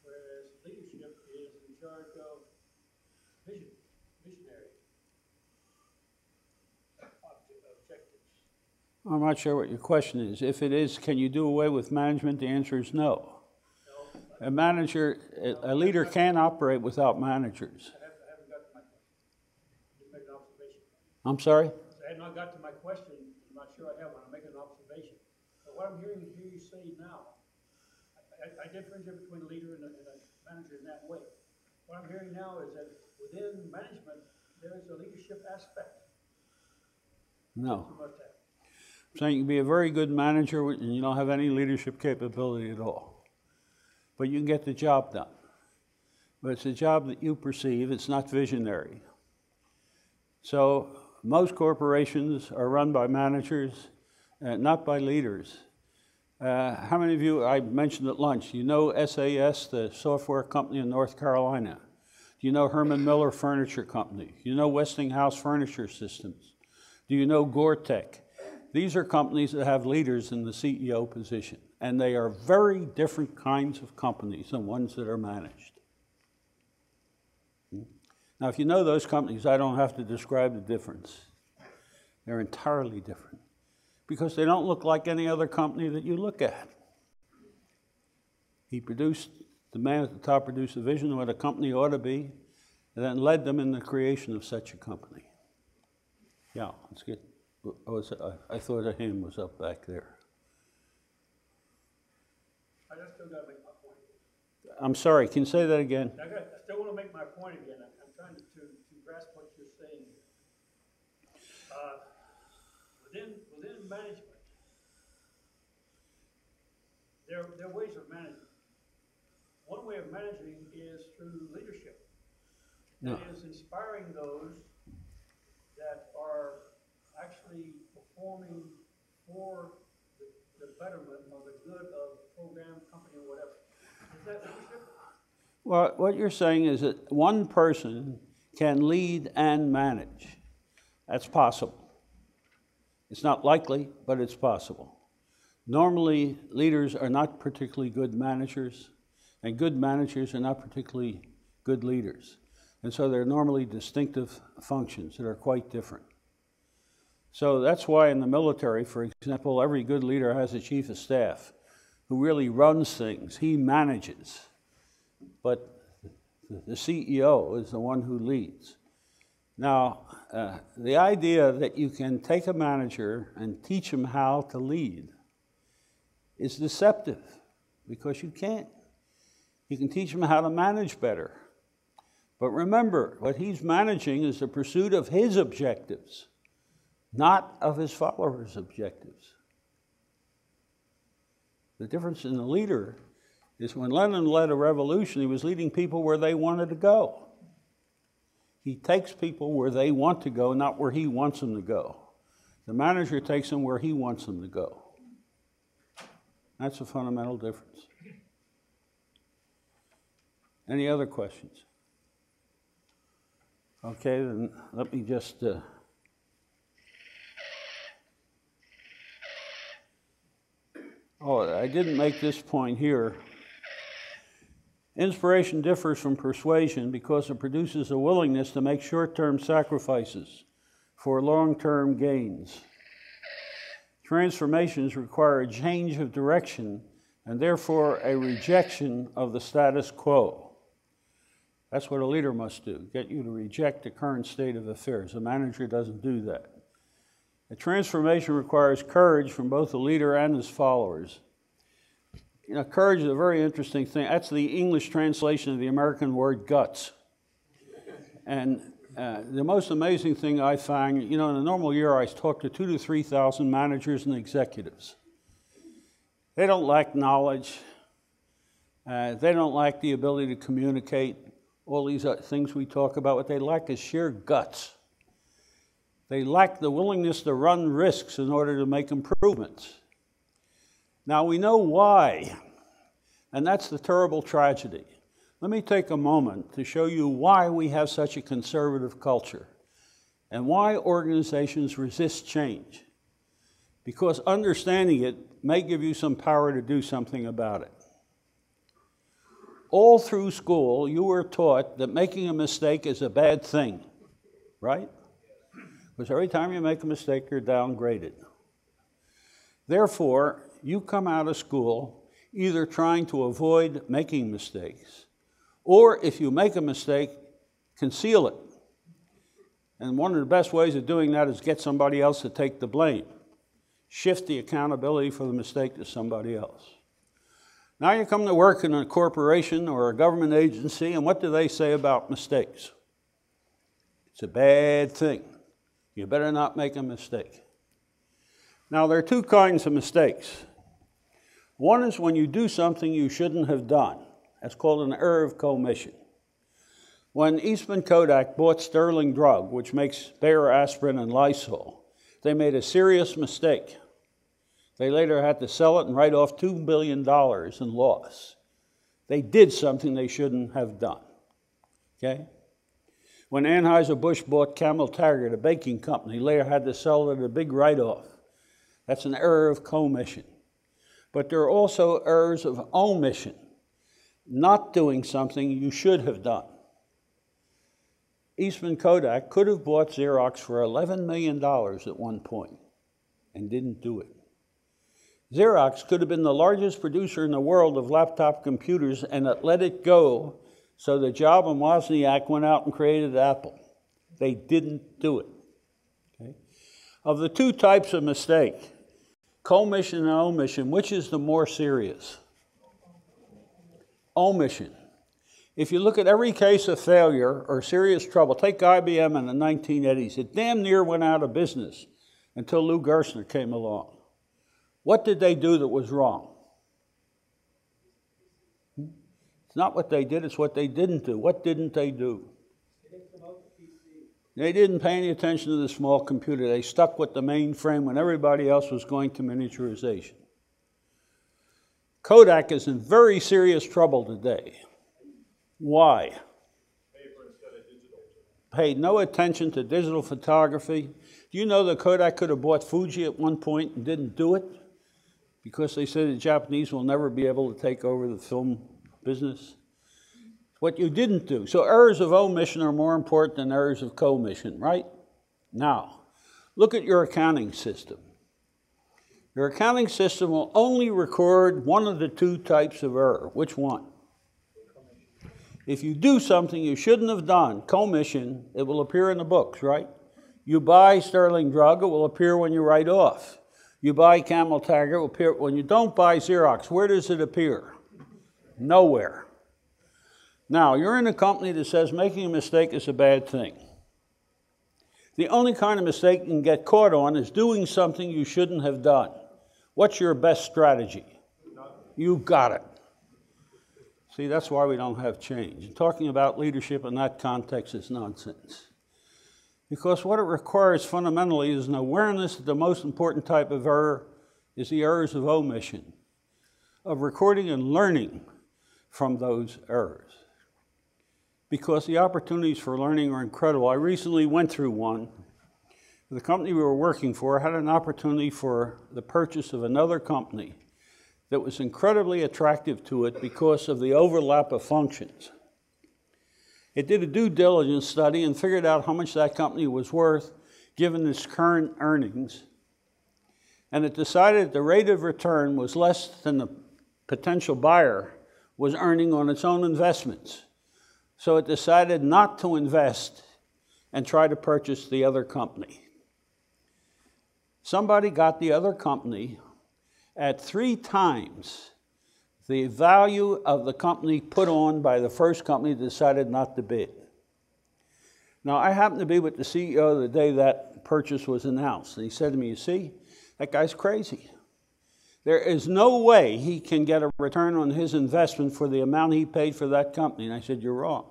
whereas leadership is in charge of visionary objectives.
I'm not sure what your question is. If it is, can you do away with management? The answer is no. A manager, a leader can't operate without managers.
I haven't got to my question. Just make an observation.
I'm sorry?
I had not got to my question. I'm not sure I have one. I'm making an observation. But what I'm hearing you say now, I differentiate between a leader and a manager in that way. What I'm hearing now is that within management, there is a leadership aspect.
No.
You must have.
I'm saying you can be a very good manager and you don't have any leadership capability at all. But you can get the job done. But it's a job that you perceive, it's not visionary. So most corporations are run by managers, not by leaders. How many of you, I mentioned at lunch, you know SAS, the software company in North Carolina? Do you know Herman Miller Furniture Company? Do you know Westinghouse Furniture Systems? Do you know Gore-Tex? These are companies that have leaders in the CEO position, and they are very different kinds of companies than ones that are managed. Now, if you know those companies, I don't have to describe the difference. They're entirely different because they don't look like any other company that you look at. The man at the top produced a vision of what a company ought to be, and then led them in the creation of such a company. Yeah, let's get. I thought a hand was up back there.
I just still got to make my point.
I'm sorry, can you say that again?
I still want to make my point again. I'm trying to grasp what you're saying here. Within management, there are ways of managing. One way of managing is through leadership.
No.
That is inspiring those that are actually performing for the betterment or the good of the program, company, or whatever. Is that leadership?
Well, what you're saying is that one person can lead and manage. That's possible. It's not likely, but it's possible. Normally, leaders are not particularly good managers, and good managers are not particularly good leaders. And so they're normally distinctive functions that are quite different. So that's why in the military, for example, every good leader has a chief of staff who really runs things. He manages. But the CEO is the one who leads. Now, the idea that you can take a manager and teach him how to lead is deceptive, because you can't. You can teach him how to manage better. But remember, what he's managing is the pursuit of his objectives, not of his followers' objectives. The difference in the leader is when Lenin led a revolution, he was leading people where they wanted to go. He takes people where they want to go, not where he wants them to go. The manager takes them where he wants them to go. That's a fundamental difference. Any other questions? Okay, then let me just... I didn't make this point here. Inspiration differs from persuasion because it produces a willingness to make short-term sacrifices for long-term gains. Transformations require a change of direction and therefore a rejection of the status quo. That's what a leader must do, get you to reject the current state of affairs. A manager doesn't do that. A transformation requires courage from both the leader and his followers. You know, courage is a very interesting thing. That's the English translation of the American word guts. And the most amazing thing I find, you know, in a normal year I talk to 2,000 to 3,000 managers and executives. They don't lack knowledge. They don't lack the ability to communicate. All these things we talk about, what they lack is sheer guts. They lack the willingness to run risks in order to make improvements. Now we know why, and that's the terrible tragedy. Let me take a moment to show you why we have such a conservative culture and why organizations resist change. Because understanding it may give you some power to do something about it. All through school, you were taught that making a mistake is a bad thing, right? Because every time you make a mistake, you're downgraded. Therefore, you come out of school either trying to avoid making mistakes, or if you make a mistake, conceal it. And one of the best ways of doing that is get somebody else to take the blame. Shift the accountability for the mistake to somebody else. Now you come to work in a corporation or a government agency, and what do they say about mistakes? It's a bad thing. You better not make a mistake. Now, there are two kinds of mistakes. One is when you do something you shouldn't have done. That's called an error of commission. When Eastman Kodak bought Sterling Drug, which makes Bayer aspirin and Lysol, they made a serious mistake. They later had to sell it and write off $2 billion in loss. They did something they shouldn't have done. Okay? When Anheuser-Busch bought Camel Taggart, a baking company, later had to sell it at a big write-off. That's an error of commission. But there are also errors of omission, not doing something you should have done. Eastman Kodak could have bought Xerox for $11 million at one point and didn't do it. Xerox could have been the largest producer in the world of laptop computers, and it let it go, so that Job and Wozniak went out and created Apple. They didn't do it. Okay? Of the two types of mistake, commission and omission, which is the more serious? Omission. If you look at every case of failure or serious trouble, take IBM in the 1980s. It damn near went out of business until Lou Gerstner came along. What did they do that was wrong? It's not what they did, it's what they didn't do. What didn't they do? They didn't pay any attention to the small computer. They stuck with the mainframe when everybody else was going to miniaturization. Kodak is in very serious trouble today. Why?
Paper instead of digital.
Paid no attention to digital photography. Do you know that Kodak could have bought Fuji at one point and didn't do it? Because they said the Japanese will never be able to take over the film business. What you didn't do. So errors of omission are more important than errors of commission, right? Now, look at your accounting system. Your accounting system will only record one of the two types of error. Which one? If you do something you shouldn't have done, commission, it will appear in the books, right? You buy Sterling Drug, it will appear when you write off. You buy Camel Tiger, it will appear. When you don't buy Xerox, where does it appear? Nowhere. Now, you're in a company that says making a mistake is a bad thing. The only kind of mistake you can get caught on is doing something you shouldn't have done. What's your best strategy? You got it. See, that's why we don't have change. Talking about leadership in that context is nonsense. Because what it requires fundamentally is an awareness that the most important type of error is the errors of omission, of recording and learning from those errors. Because the opportunities for learning are incredible. I recently went through one. The company we were working for had an opportunity for the purchase of another company that was incredibly attractive to it because of the overlap of functions. It did a due diligence study and figured out how much that company was worth given its current earnings. And it decided the rate of return was less than the potential buyer was earning on its own investments. So it decided not to invest and try to purchase the other company. Somebody got the other company at 3 times the value of the company put on by the first company that decided not to bid. Now, I happened to be with the CEO the day that purchase was announced, and he said to me, you see, that guy's crazy. There is no way he can get a return on his investment for the amount he paid for that company. And I said, you're wrong.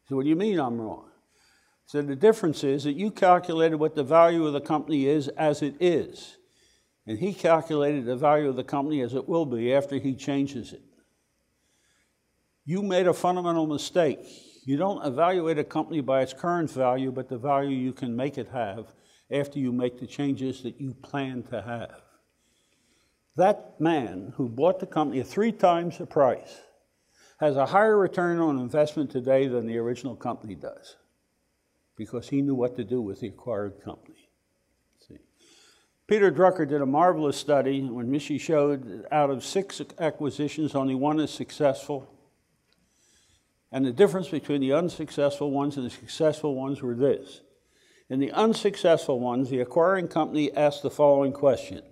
He said, what do you mean I'm wrong? I said, the difference is that you calculated what the value of the company is as it is. And he calculated the value of the company as it will be after he changes it. You made a fundamental mistake. You don't evaluate a company by its current value, but the value you can make it have after you make the changes that you plan to have. That man who bought the company at 3 times the price has a higher return on investment today than the original company does, because he knew what to do with the acquired company. Peter Drucker did a marvelous study when he showed that out of 6 acquisitions, only 1 is successful. And the difference between the unsuccessful ones and the successful ones were this. In the unsuccessful ones, the acquiring company asked the following question: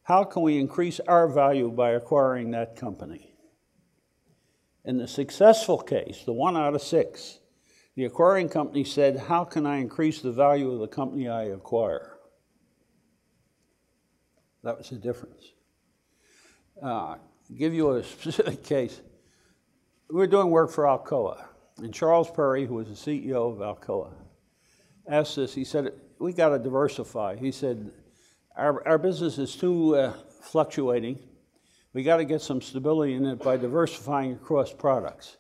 how can we increase our value by acquiring that company? In the successful case, the 1 out of 6, the acquiring company said, how can I increase the value of the company I acquire? That was the difference. Give you a specific case. We were doing work for Alcoa, and Charles Perry, who was the CEO of Alcoa, asked us, he said, we got to diversify. He said, our business is too fluctuating. We got to get some stability in it by diversifying across products.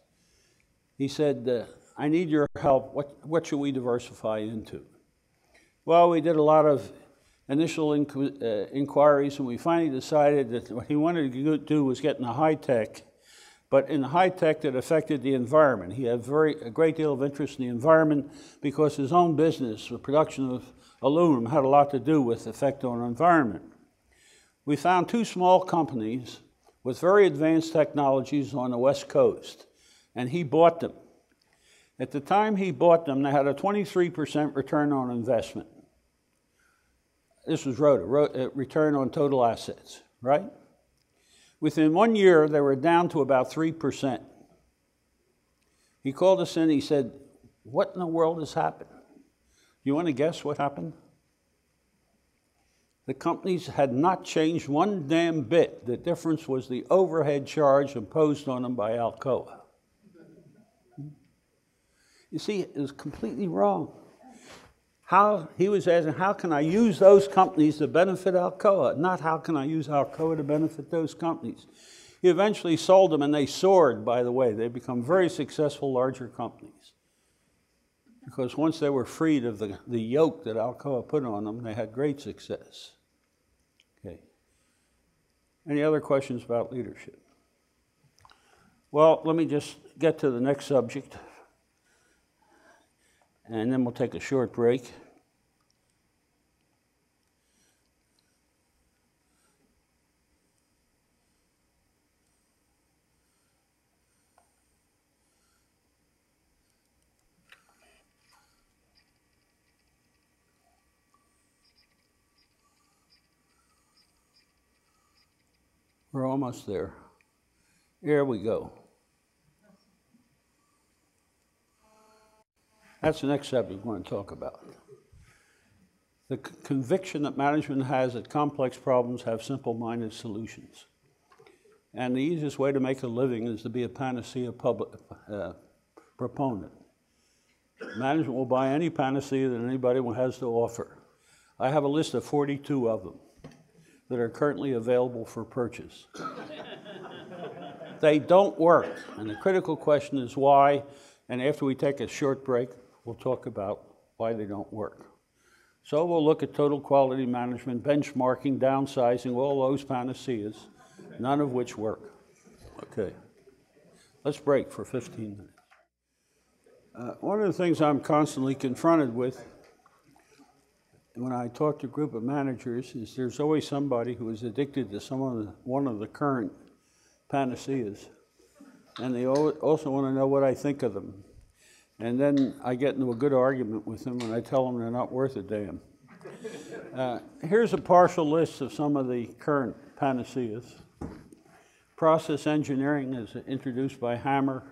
He said, I need your help. What should we diversify into? Well, we did a lot of initial inquiries, and we finally decided that what he wanted to do was get in the high tech, but in the high tech that affected the environment. He had a great deal of interest in the environment because his own business, the production of aluminum, had a lot to do with the effect on the environment. We found 2 small companies with very advanced technologies on the West Coast, and he bought them. At the time he bought them, they had a 23% return on investment. This was return on total assets, right? Within 1 year, they were down to about 3%. He called us in, he said, what in the world has happened? You want to guess what happened? The companies had not changed one damn bit. The difference was the overhead charge imposed on them by Alcoa. You see, it was completely wrong. He was asking, how can I use those companies to benefit Alcoa? Not how can I use Alcoa to benefit those companies. He eventually sold them, and they soared, by the way. They become very successful, larger companies. Because once they were freed of the yoke that Alcoa put on them, they had great success. Okay. Any other questions about leadership? Well, let me just get to the next subject, and then we'll take a short break. We're almost there. Here we go. That's the next subject we're going to talk about. The conviction that management has that complex problems have simple-minded solutions. And the easiest way to make a living is to be a panacea proponent. Management will buy any panacea that anybody has to offer. I have a list of 42 of them that are currently available for purchase. They don't work, and the critical question is why, and after we take a short break, we'll talk about why they don't work. So we'll look at total quality management, benchmarking, downsizing, all those panaceas, none of which work. Okay, let's break for 15 minutes. One of the things I'm constantly confronted with when I talk to a group of managers is there's always somebody who is addicted to one of the current panaceas, and they also want to know what I think of them. And then I get into a good argument with them when I tell them they're not worth a damn. Here's a partial list of some of the current panaceas. Process engineering is introduced by Hammer.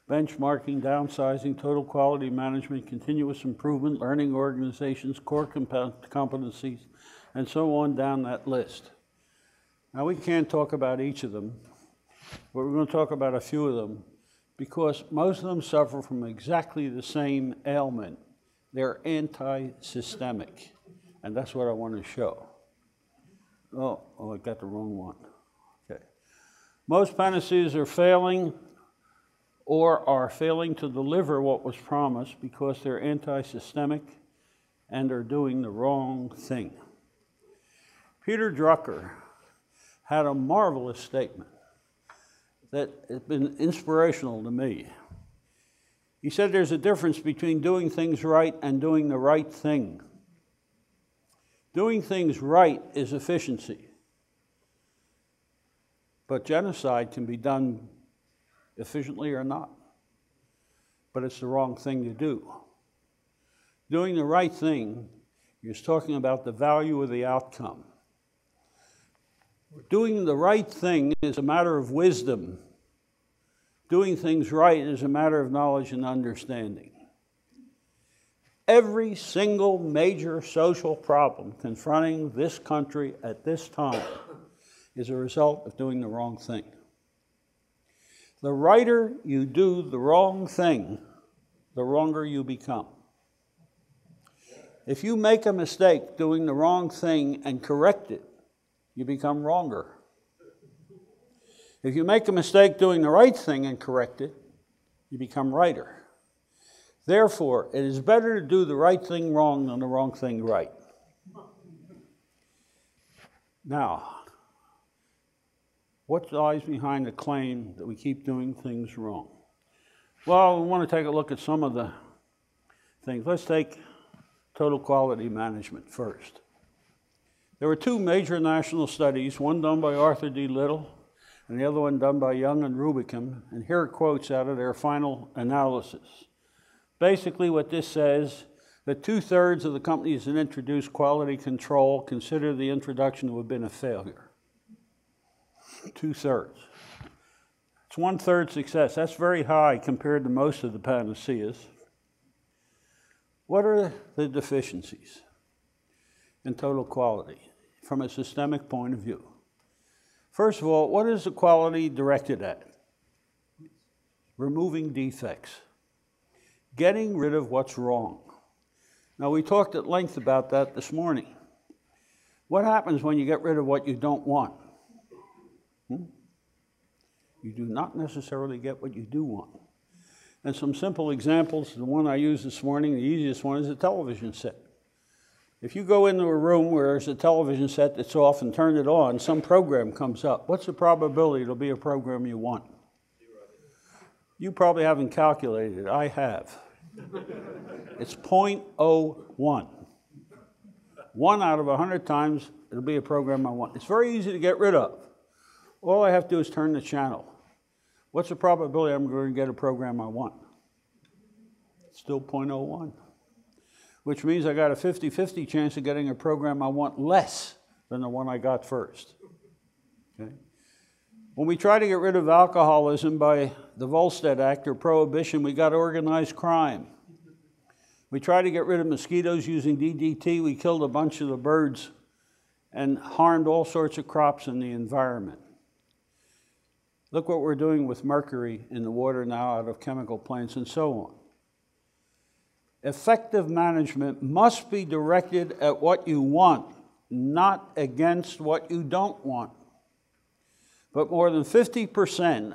Benchmarking, downsizing, total quality management, continuous improvement, learning organizations, core competencies, and so on down that list. Now, we can't talk about each of them, but we're going to talk about a few of them because most of them suffer from exactly the same ailment. They're anti-systemic, and that's what I want to show. Oh, I got the wrong one. Okay. Most panaceas are failing or are failing to deliver what was promised because they're anti-systemic and are doing the wrong thing. Peter Drucker had a marvelous statement that has been inspirational to me. He said there's a difference between doing things right and doing the right thing. Doing things right is efficiency, but genocide can be done efficiently or not, but it's the wrong thing to do. Doing the right thing is talking about the value of the outcome. Doing the right thing is a matter of wisdom. Doing things right is a matter of knowledge and understanding. Every single major social problem confronting this country at this time is a result of doing the wrong thing. The righter you do the wrong thing, the wronger you become. If you make a mistake doing the wrong thing and correct it, you become wronger. If you make a mistake doing the right thing and correct it, you become righter. Therefore, it is better to do the right thing wrong than the wrong thing right. Now, what lies behind the claim that we keep doing things wrong? Well, we want to take a look at some of the things. Let's take total quality management first. There were two major national studies, one done by Arthur D. Little and the other one done by Young and Rubicam, and here are quotes out of their final analysis. Basically what this says, that 2/3 of the companies that introduced quality control consider the introduction to have been a failure. 2/3. It's 1/3 success. That's very high compared to most of the panaceas. What are the deficiencies in total quality from a systemic point of view? First of all, what is the quality directed at? Removing defects. Getting rid of what's wrong. Now, we talked at length about that this morning. What happens when you get rid of what you don't want? You do not necessarily get what you do want. And some simple examples, the one I used this morning, the easiest one is a television set. If you go into a room where there's a television set that's off and turn it on, some program comes up. What's the probability it'll be a program you want? You probably haven't calculated it. I have. It's 0.01. 1 out of 100 times, it'll be a program I want. It's very easy to get rid of. All I have to do is turn the channel. What's the probability I'm going to get a program I want? It's still 0.01, which means I got a 50-50 chance of getting a program I want less than the one I got first. Okay? When we try to get rid of alcoholism by the Volstead Act or Prohibition, we got organized crime. We tried to get rid of mosquitoes using DDT. We killed a bunch of the birds and harmed all sorts of crops in the environment. Look what we're doing with mercury in the water now out of chemical plants and so on. Effective management must be directed at what you want, not against what you don't want. But more than 50%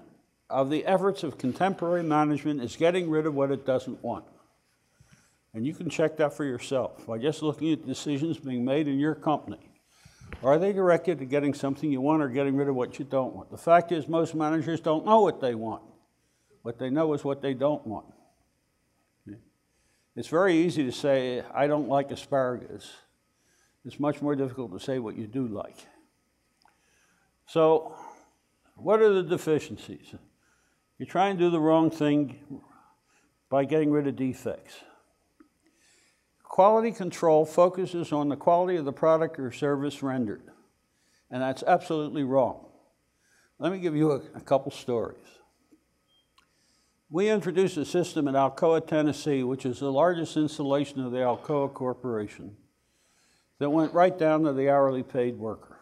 of the efforts of contemporary management is getting rid of what it doesn't want. And you can check that for yourself by just looking at decisions being made in your company. Are they directed at getting something you want or getting rid of what you don't want? The fact is most managers don't know what they want. What they know is what they don't want. It's very easy to say, I don't like asparagus. It's much more difficult to say what you do like. So, what are the deficiencies? You try and do the wrong thing by getting rid of defects. Quality control focuses on the quality of the product or service rendered, and that's absolutely wrong. Let me give you a couple stories. We introduced a system in Alcoa, Tennessee, which is the largest installation of the Alcoa Corporation, that went right down to the hourly paid worker.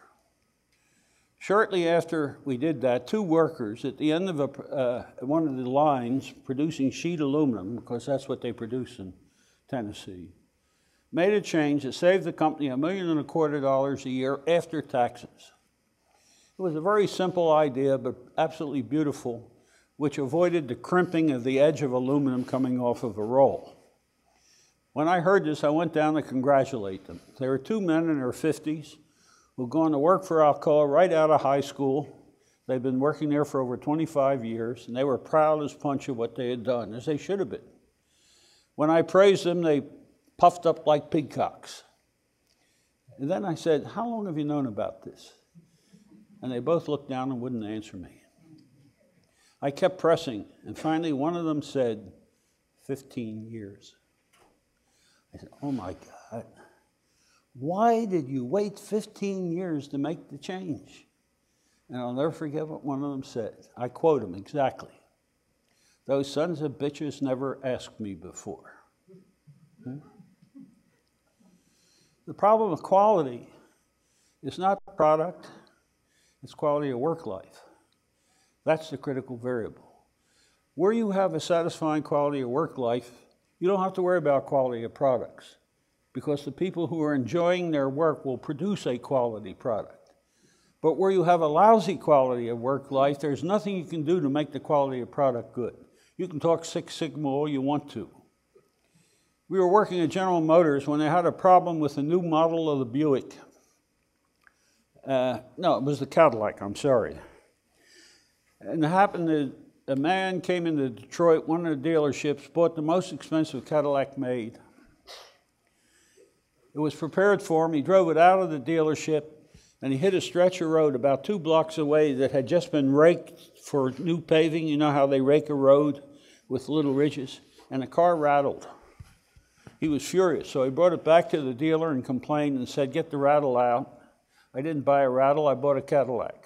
Shortly after we did that, 2 workers at the end of one of the lines producing sheet aluminum, because that's what they produce in Tennessee, made a change that saved the company $1.25 million a year after taxes. It was a very simple idea, but absolutely beautiful, which avoided the crimping of the edge of aluminum coming off of a roll. When I heard this, I went down to congratulate them. They were 2 men in their 50s who'd gone to work for Alcoa right out of high school. They'd been working there for over 25 years, and they were proud as punch of what they had done, as they should have been. When I praised them, they puffed up like peacocks. And then I said, how long have you known about this? And they both looked down and wouldn't answer me. I kept pressing, and finally one of them said, 15 years. I said, oh my God, why did you wait 15 years to make the change? And I'll never forget what one of them said. I quote him exactly. Those sons of bitches never asked me before. The problem with quality is not product, it's quality of work life. That's the critical variable. Where you have a satisfying quality of work life, you don't have to worry about quality of products, because the people who are enjoying their work will produce a quality product. But where you have a lousy quality of work life, there's nothing you can do to make the quality of product good. You can talk Six Sigma all you want to. We were working at General Motors when they had a problem with a new model of the Buick. No, it was the Cadillac, I'm sorry. And it happened that a man came into Detroit, one of the dealerships, bought the most expensive Cadillac made. It was prepared for him. He drove it out of the dealership, and he hit a stretch of road about 2 blocks away that had just been raked for new paving. You know how they rake a road with little ridges? And the car rattled. He was furious, so he brought it back to the dealer and complained and said, get the rattle out. I didn't buy a rattle, I bought a Cadillac.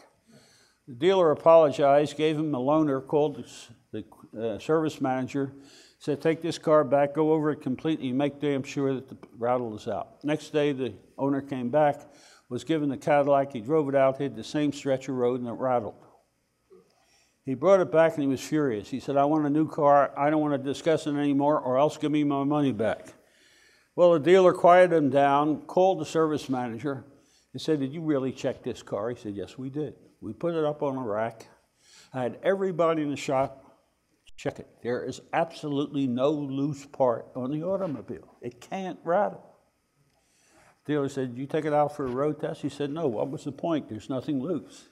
The dealer apologized, gave him a loaner, called the service manager, said, take this car back, go over it completely, make damn sure that the rattle is out. Next day, the owner came back, was given the Cadillac, he drove it out, hit the same stretch of road, and it rattled. He brought it back and he was furious. He said, I want a new car, I don't want to discuss it anymore, or else give me my money back. Well, the dealer quieted him down, called the service manager, and said, did you really check this car? He said, yes, we did. We put it up on a rack. I had everybody in the shop check it. There is absolutely no loose part on the automobile. It can't rattle. The dealer said, did you take it out for a road test? He said, no, what was the point? There's nothing loose.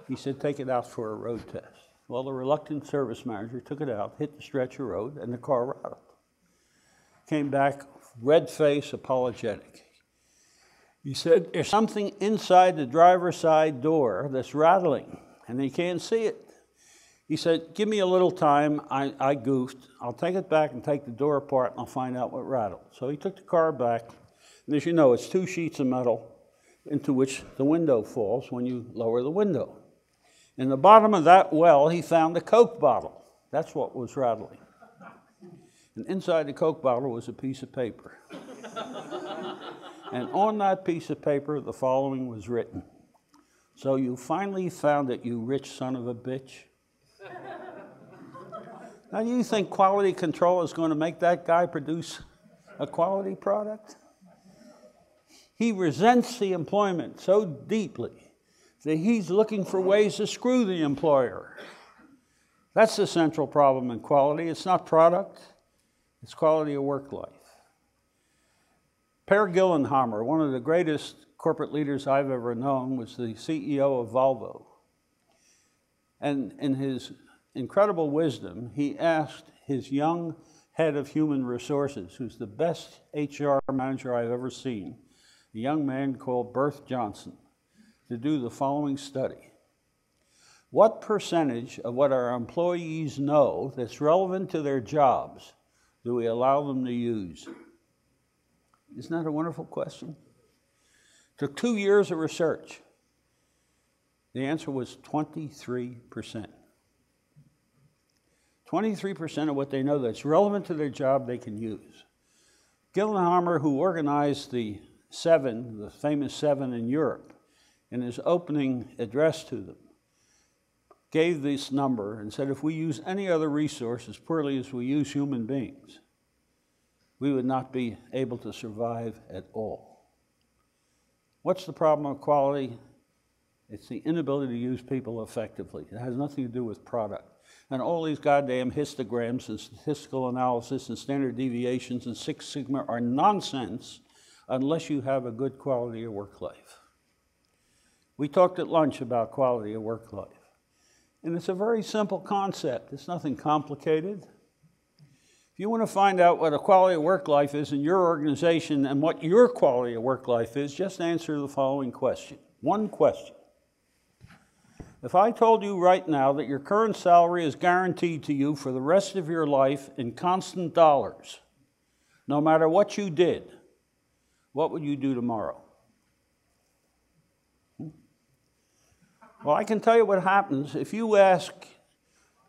He said, take it out for a road test. Well, the reluctant service manager took it out, hit the stretch of road, and the car rattled. Came back, red face, apologetic. He said, there's something inside the driver's side door that's rattling, and they can't see it. He said, give me a little time. I goofed. I'll take it back and take the door apart, and I'll find out what rattled. So he took the car back, and as you know, it's 2 sheets of metal. into which the window falls when you lower the window. In the bottom of that well, he found a Coke bottle. That's what was rattling. And inside the Coke bottle was a piece of paper. And on that piece of paper, the following was written: "So you finally found it, you rich son of a bitch." Now, do you think quality control is going to make that guy produce a quality product? He resents the employment so deeply that he's looking for ways to screw the employer. That's the central problem in quality. It's not product, it's quality of work life. Per Gyllenhammar, one of the greatest corporate leaders I've ever known, was the CEO of Volvo. And in his incredible wisdom, he asked his young head of human resources, who's the best HR manager I've ever seen, a young man called Bert Johnson, to do the following study. What percentage of what our employees know that's relevant to their jobs do we allow them to use? Isn't that a wonderful question? Took 2 years of research. The answer was 23%. 23% of what they know that's relevant to their job they can use. Gyllenhammar, who organized the famous seven in Europe, in his opening address to them, gave this number and said, if we use any other resource as poorly as we use human beings, we would not be able to survive at all. What's the problem with quality? It's the inability to use people effectively. It has nothing to do with product. And all these goddamn histograms and statistical analysis and standard deviations and Six Sigma are nonsense unless you have a good quality of work life. We talked at lunch about quality of work life. And it's a very simple concept. It's nothing complicated. If you want to find out what a quality of work life is in your organization and what your quality of work life is, just answer the following question. One question. If I told you right now that your current salary is guaranteed to you for the rest of your life in constant dollars, no matter what you did, what would you do tomorrow? Well, I can tell you what happens if you ask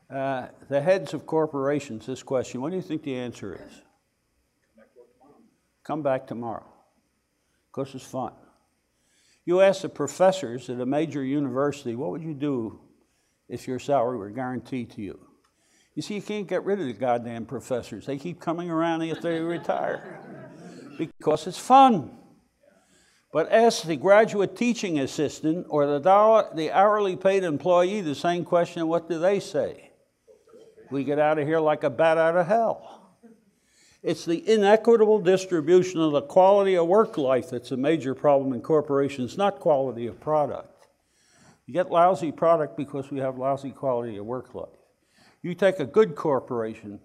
the heads of corporations this question. What do you think the answer is? Come back tomorrow. Because it's fun. You ask the professors at a major university, what would you do if your salary were guaranteed to you? You see, you can't get rid of the goddamn professors. They keep coming around after they retire. Because it's fun. But ask the graduate teaching assistant or the hourly paid employee the same question, what do they say? We get out of here like a bat out of hell. It's the inequitable distribution of the quality of work life that's a major problem in corporations, not quality of product. You get lousy product because we have lousy quality of work life. You take a good corporation,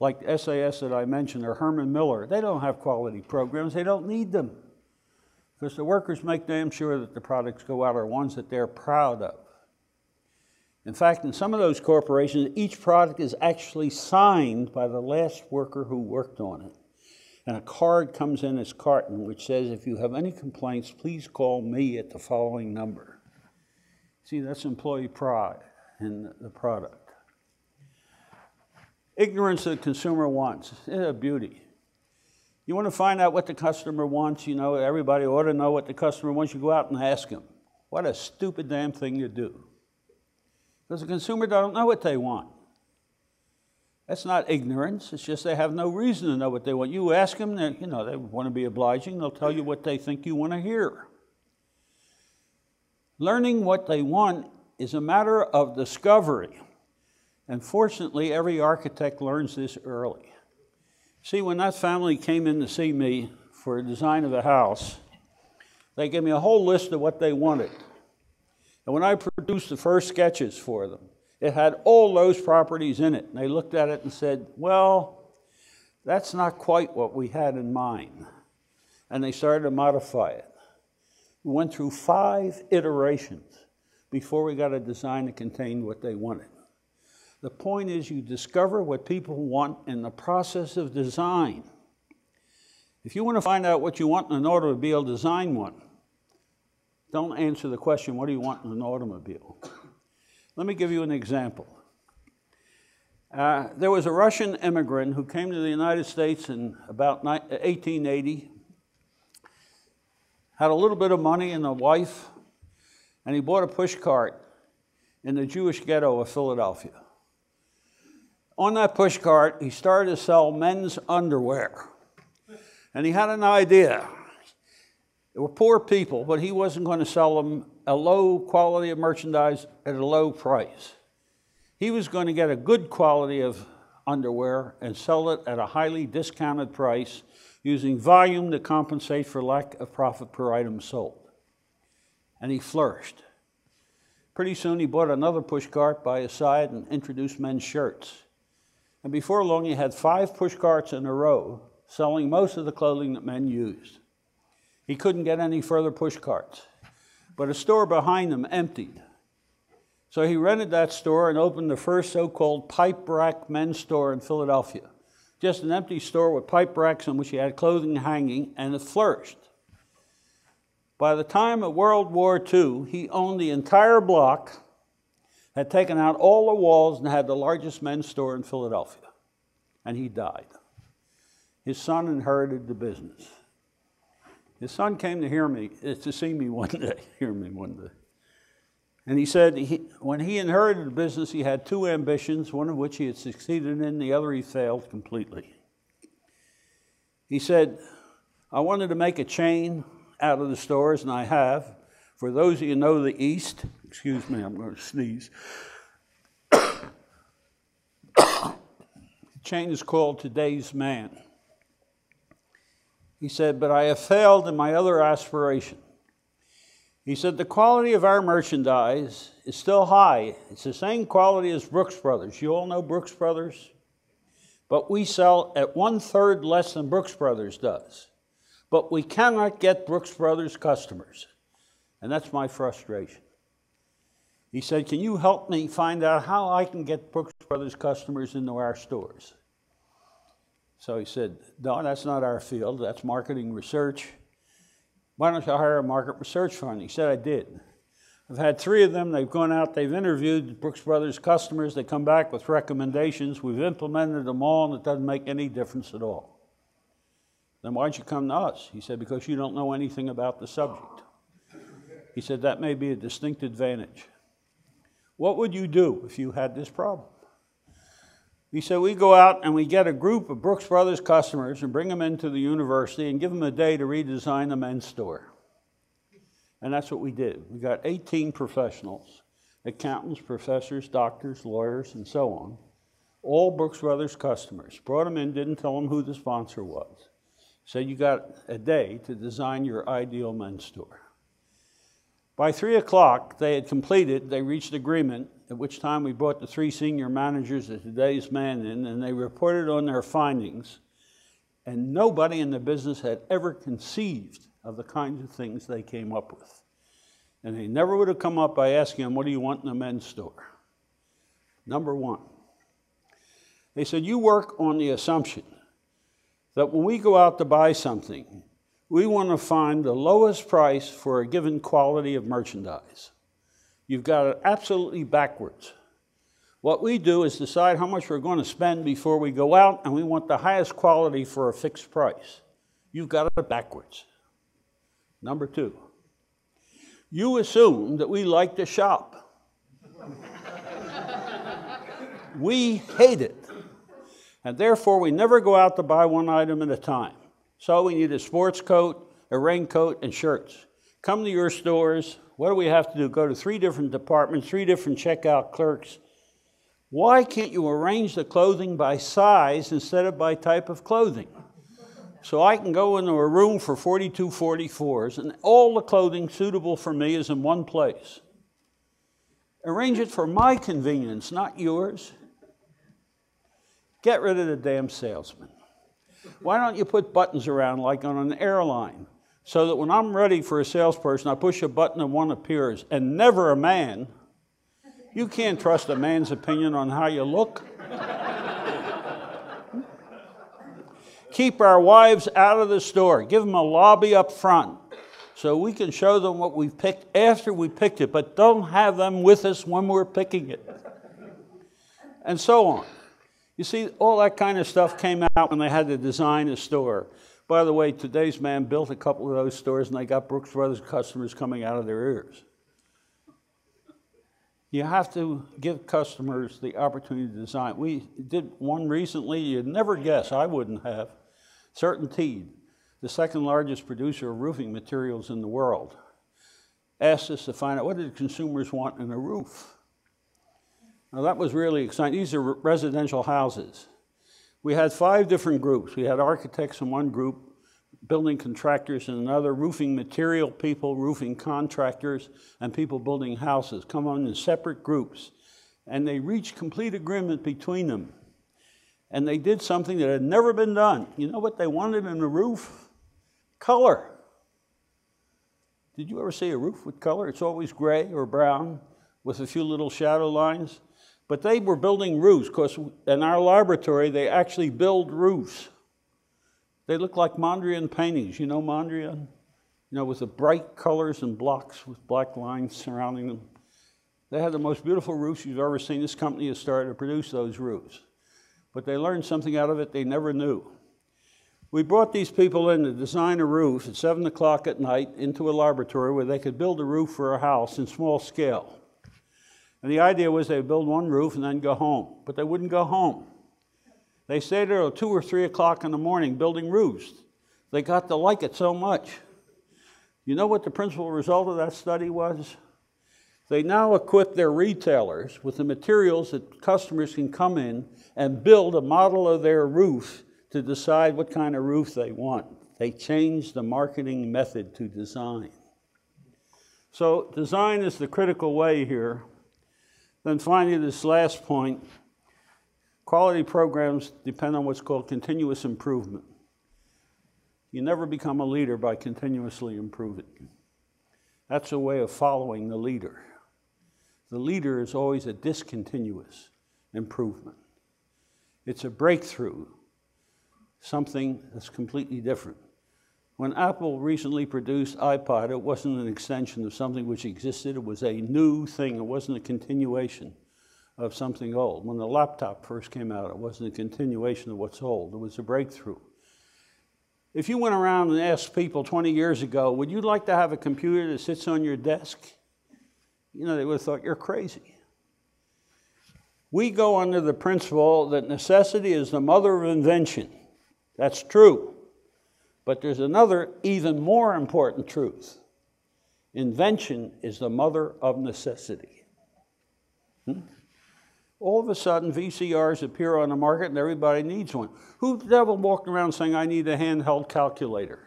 like SAS that I mentioned, or Herman Miller, they don't have quality programs, they don't need them. Because the workers make damn sure that the products go out are ones that they're proud of. In fact, in some of those corporations, each product is actually signed by the last worker who worked on it. And a card comes in its carton which says, if you have any complaints, please call me at the following number. See, that's employee pride in the product. Ignorance of the consumer wants. It's a beauty. You want to find out what the customer wants, you know, everybody ought to know what the customer wants. You go out and ask him. What a stupid damn thing to do. Because the consumer don't know what they want. That's not ignorance. It's just they have no reason to know what they want. You ask them, they want to be obliging. They'll tell you what they think you want to hear. Learning what they want is a matter of discovery. And fortunately, every architect learns this early. See, when that family came in to see me for a design of a house, they gave me a whole list of what they wanted. And when I produced the first sketches for them, it had all those properties in it. And they looked at it and said, well, that's not quite what we had in mind. And they started to modify it. We went through 5 iterations before we got a design that contained what they wanted. The point is you discover what people want in the process of design. If you want to find out what you want in an automobile, design one. don't answer the question, what do you want in an automobile? Let me give you an example. There was a Russian immigrant who came to the United States in about 1880, had a little bit of money and a wife, and he bought a push cart in the Jewish ghetto of Philadelphia. On that push cart, he started to sell men's underwear. And he had an idea. They were poor people, but he wasn't going to sell them a low quality of merchandise at a low price. He was going to get a good quality of underwear and sell it at a highly discounted price using volume to compensate for lack of profit per item sold. And he flourished. Pretty soon he bought another push cart by his side and introduced men's shirts. And before long he had 5 push carts in a row selling most of the clothing that men used. He couldn't get any further push carts, but a store behind him emptied. So he rented that store and opened the first so-called pipe rack men's store in Philadelphia. Just an empty store with pipe racks on which he had clothing hanging, and it flourished. By the time of World War II, he owned the entire block, had taken out all the walls, and had the largest men's store in Philadelphia. And he died. His son inherited the business. His son came to see me one day, And he said when he inherited the business, he had 2 ambitions, one of which he had succeeded in, the other he failed completely. He said, I wanted to make a chain out of the stores, and I have. For those of you who know the East, excuse me, I'm going to sneeze. The chain is called Today's Man. He said, but I have failed in my other aspiration. He said, the quality of our merchandise is still high. It's the same quality as Brooks Brothers. You all know Brooks Brothers? But we sell at 1/3 less than Brooks Brothers does. But we cannot get Brooks Brothers customers. And that's my frustration. He said, can you help me find out how I can get Brooks Brothers customers into our stores? So he said, no, that's not our field. That's marketing research. Why don't you hire a market research firm? He said, I did. I've had 3 of them. They've gone out. They've interviewed Brooks Brothers customers. They come back with recommendations. We've implemented them all, and it doesn't make any difference at all. Then why don't you come to us? He said, because you don't know anything about the subject. He said, that may be a distinct advantage. What would you do if you had this problem? He said, we go out and we get a group of Brooks Brothers customers and bring them into the university and give them a day to redesign the men's store. And that's what we did. We got 18 professionals, accountants, professors, doctors, lawyers, and so on, all Brooks Brothers customers. Brought them in, didn't tell them who the sponsor was. Said, you got a day to design your ideal men's store. By 3 o'clock, they had completed, they reached agreement, at which time we brought the 3 senior managers of Today's Man in, and they reported on their findings. And nobody in the business had ever conceived of the kinds of things they came up with. And they never would have come up by asking them, what do you want in a men's store? Number 1. They said, you work on the assumption that when we go out to buy something, we want to find the lowest price for a given quality of merchandise. You've got it absolutely backwards. What we do is decide how much we're going to spend before we go out, and we want the highest quality for a fixed price. You've got it backwards. Number 2, you assume that we like to shop. We hate it. And therefore, we never go out to buy one item at a time. So we need a sports coat, a raincoat, and shirts. Come to your stores. What do we have to do? Go to 3 different departments, 3 different checkout clerks. Why can't you arrange the clothing by size instead of by type of clothing? So I can go into a room for 42 44s, and all the clothing suitable for me is in one place. Arrange it for my convenience, not yours. Get rid of the damn salesman. Why don't you put buttons around like on an airline so that when I'm ready for a salesperson, I push a button and one appears, and never a man. You can't trust a man's opinion on how you look. Keep our wives out of the store. Give them a lobby up front So we can show them what we've picked after we picked it, but don't have them with us when we're picking it. And so on. You see, all that kind of stuff came out when they had to design a store. By the way, today's man built a couple of those stores, and they got Brooks Brothers customers coming out of their ears. You have to give customers the opportunity to design. We did one recently, you'd never guess, I wouldn't have. CertainTeed, the second largest producer of roofing materials in the world, asked us to find out what did consumers want in a roof. Now that was really exciting. These are residential houses. We had 5 different groups. We had architects in one group, building contractors in another, roofing material people, roofing contractors, and people building houses come on in separate groups. And they reached complete agreement between them. And they did something that had never been done. You know what they wanted in a roof? Color. Did you ever see a roof with color? It's always gray or brown with a few little shadow lines. But they were building roofs, because in our laboratory, they actually build roofs. They look like Mondrian paintings. You know Mondrian? You know, with the bright colors and blocks with black lines surrounding them. They had the most beautiful roofs you've ever seen. This company has started to produce those roofs. But they learned something out of it they never knew. We brought these people in to design a roof at 7 o'clock at night into a laboratory where they could build a roof for a house in small scale. And the idea was they'd build one roof and then go home. But they wouldn't go home. They stayed there till 2 or 3 o'clock in the morning building roofs. They got to like it so much. You know what the principal result of that study was? They now equip their retailers with the materials that customers can come in and build a model of their roof to decide what kind of roof they want. They changed the marketing method to design. So design is the critical way here. Then finally, this last point, quality programs depend on what's called continuous improvement. You never become a leader by continuously improving. That's a way of following the leader. The leader is always a discontinuous improvement. It's a breakthrough, something that's completely different. When Apple recently produced iPod, it wasn't an extension of something which existed. It was a new thing. It wasn't a continuation of something old. When the laptop first came out, it wasn't a continuation of what's old. It was a breakthrough. If you went around and asked people 20 years ago, would you like to have a computer that sits on your desk? You know, they would have thought you're crazy. We go under the principle that necessity is the mother of invention. That's true. But there's another even more important truth. Invention is the mother of necessity. All of a sudden, VCRs appear on the market and everybody needs one. Who the devil walked around saying, I need a handheld calculator?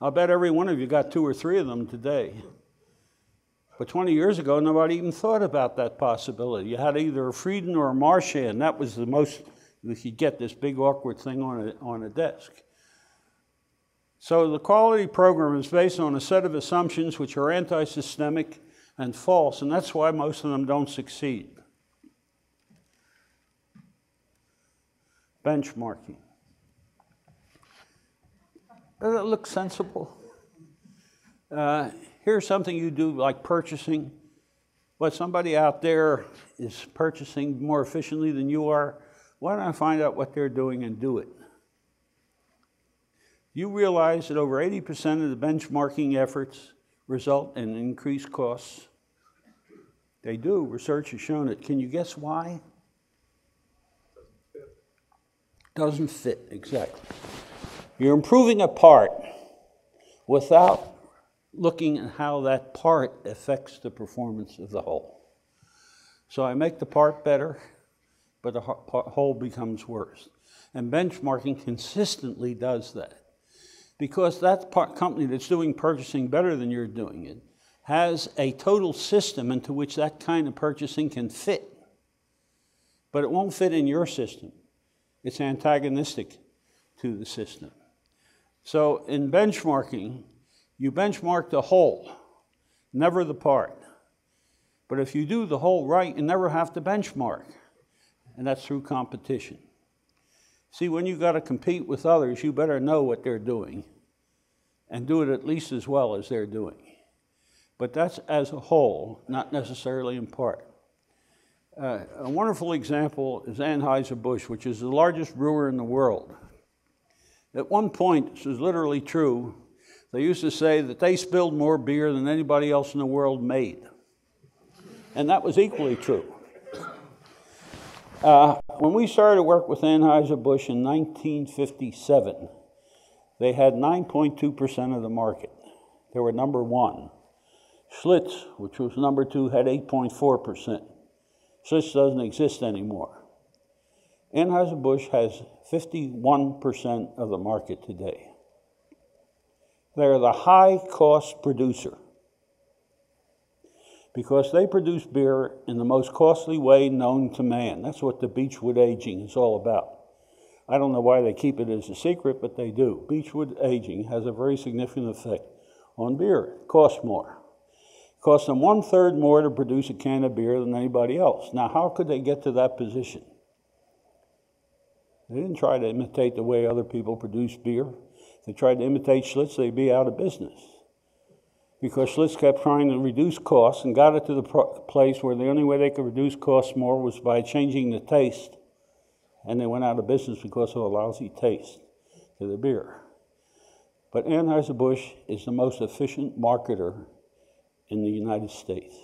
I'll bet every one of you got 2 or 3 of them today. But 20 years ago, nobody even thought about that possibility. You had either a Frieden or a Marchand. That was the most you could get, this big awkward thing on a desk. So the quality program is based on a set of assumptions which are anti-systemic and false, and that's why most of them don't succeed. Benchmarking. Does that look sensible? Here's something you do like purchasing. What somebody out there is purchasing more efficiently than you are, why don't I find out what they're doing and do it? You realize that over 80% of the benchmarking efforts result in increased costs? They do. Research has shown it. Can you guess why? Doesn't fit, exactly. You're improving a part without looking at how that part affects the performance of the whole. So I make the part better, but the whole becomes worse. And benchmarking consistently does that. Because that company that's doing purchasing better than you're doing it has a total system into which that kind of purchasing can fit. But it won't fit in your system. It's antagonistic to the system. So in benchmarking, you benchmark the whole, never the part. But if you do the whole right, you never have to benchmark. And that's through competition. See, when you've got to compete with others, you better know what they're doing and do it at least as well as they're doing. But that's as a whole, not necessarily in part. A wonderful example is Anheuser-Busch, which is the largest brewer in the world. At one point, this is literally true, they used to say that they spilled more beer than anybody else in the world made. And that was equally true. When we started to work with Anheuser-Busch in 1957, they had 9.2% of the market. They were number one. Schlitz, which was number two, had 8.4%. Schlitz doesn't exist anymore. Anheuser-Busch has 51% of the market today. They're the high-cost producer because they produce beer in the most costly way known to man. That's what the beechwood aging is all about. I don't know why they keep it as a secret, but they do. Beechwood aging has a very significant effect on beer. It costs more. It costs them 1/3 more to produce a can of beer than anybody else. Now, how could they get to that position? They didn't try to imitate the way other people produce beer. If they tried to imitate Schlitz, they'd be out of business. Because Schlitz kept trying to reduce costs and got it to the place where the only way they could reduce costs more was by changing the taste. And they went out of business because of a lousy taste to the beer. But Anheuser-Busch is the most efficient marketer in the United States.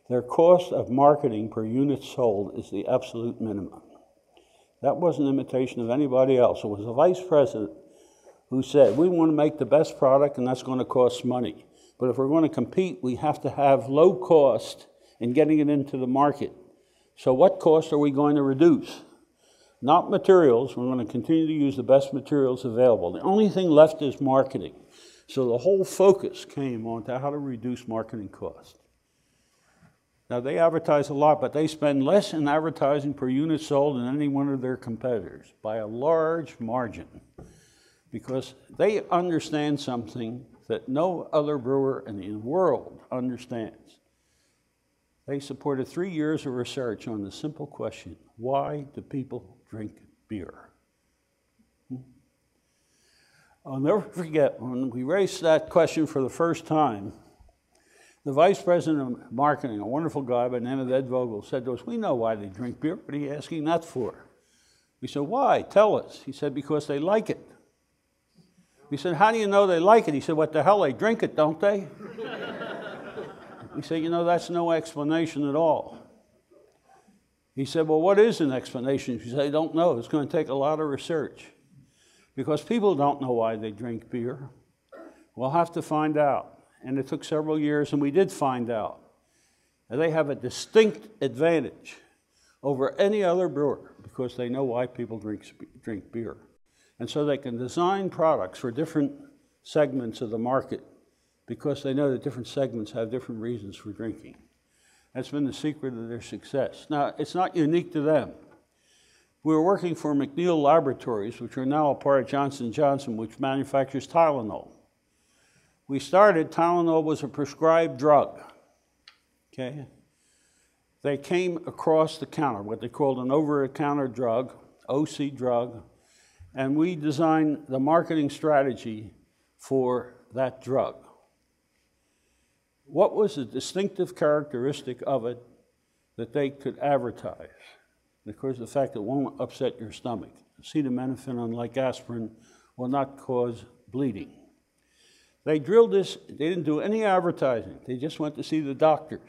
Their cost of marketing per unit sold is the absolute minimum. That wasn't an imitation of anybody else. It was the vice president who said, we want to make the best product and that's going to cost money. But if we're going to compete, we have to have low cost in getting it into the market. So what cost are we going to reduce? Not materials. We're going to continue to use the best materials available. The only thing left is marketing. So the whole focus came on to how to reduce marketing costs. Now they advertise a lot, but they spend less in advertising per unit sold than any one of their competitors by a large margin. Because they understand something that no other brewer in the world understands. They supported 3 years of research on the simple question, why do people drink beer? I'll never forget when we raised that question for the first time, the vice president of marketing, a wonderful guy by the name of Ed Vogel, said to us, we know why they drink beer. What are you asking that for? We said, why? Tell us. He said, because they like it. We said, how do you know they like it? He said, what the hell, they drink it, don't they? We said, you know, that's no explanation at all. He said, well, what is an explanation? He said, I don't know. It's going to take a lot of research. Because people don't know why they drink beer. We'll have to find out. And it took several years, and we did find out. And they have a distinct advantage over any other brewer because they know why people drink beer. And so they can design products for different segments of the market because they know that different segments have different reasons for drinking. That's been the secret of their success. Now, it's not unique to them. We were working for McNeil Laboratories, which are now a part of Johnson & Johnson, which manufactures Tylenol. We started, Tylenol was a prescribed drug, okay? They came across the counter, what they called an over-the-counter drug, OC drug, and we designed the marketing strategy for that drug. What was the distinctive characteristic of it that they could advertise? Of course, the fact that it won't upset your stomach. Acetaminophen, unlike aspirin, will not cause bleeding. They drilled this, they didn't do any advertising. They just went to see the doctors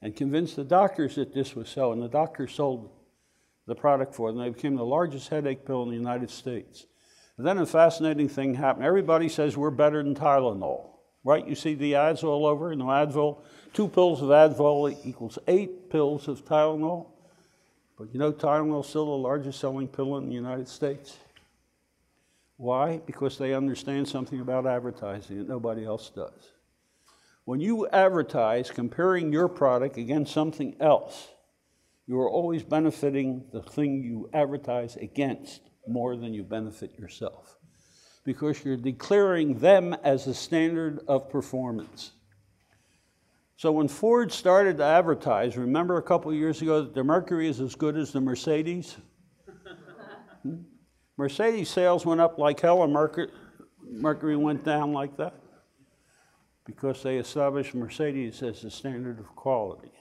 and convinced the doctors that this was so, and the doctors sold the product for them. They became the largest headache pill in the United States. And then a fascinating thing happened. Everybody says we're better than Tylenol, right? You see the ads all over, you know, Advil, 2 pills of Advil equals 8 pills of Tylenol. But you know Tylenol is still the largest selling pill in the United States. Why? Because they understand something about advertising that nobody else does. When you advertise comparing your product against something else, you are always benefiting the thing you advertise against more than you benefit yourself. Because you're declaring them as a standard of performance. So when Ford started to advertise, remember a couple of years ago that the Mercury is as good as the Mercedes? Mercedes sales went up like hell, and Mercury went down like that? Because they established Mercedes as the standard of quality.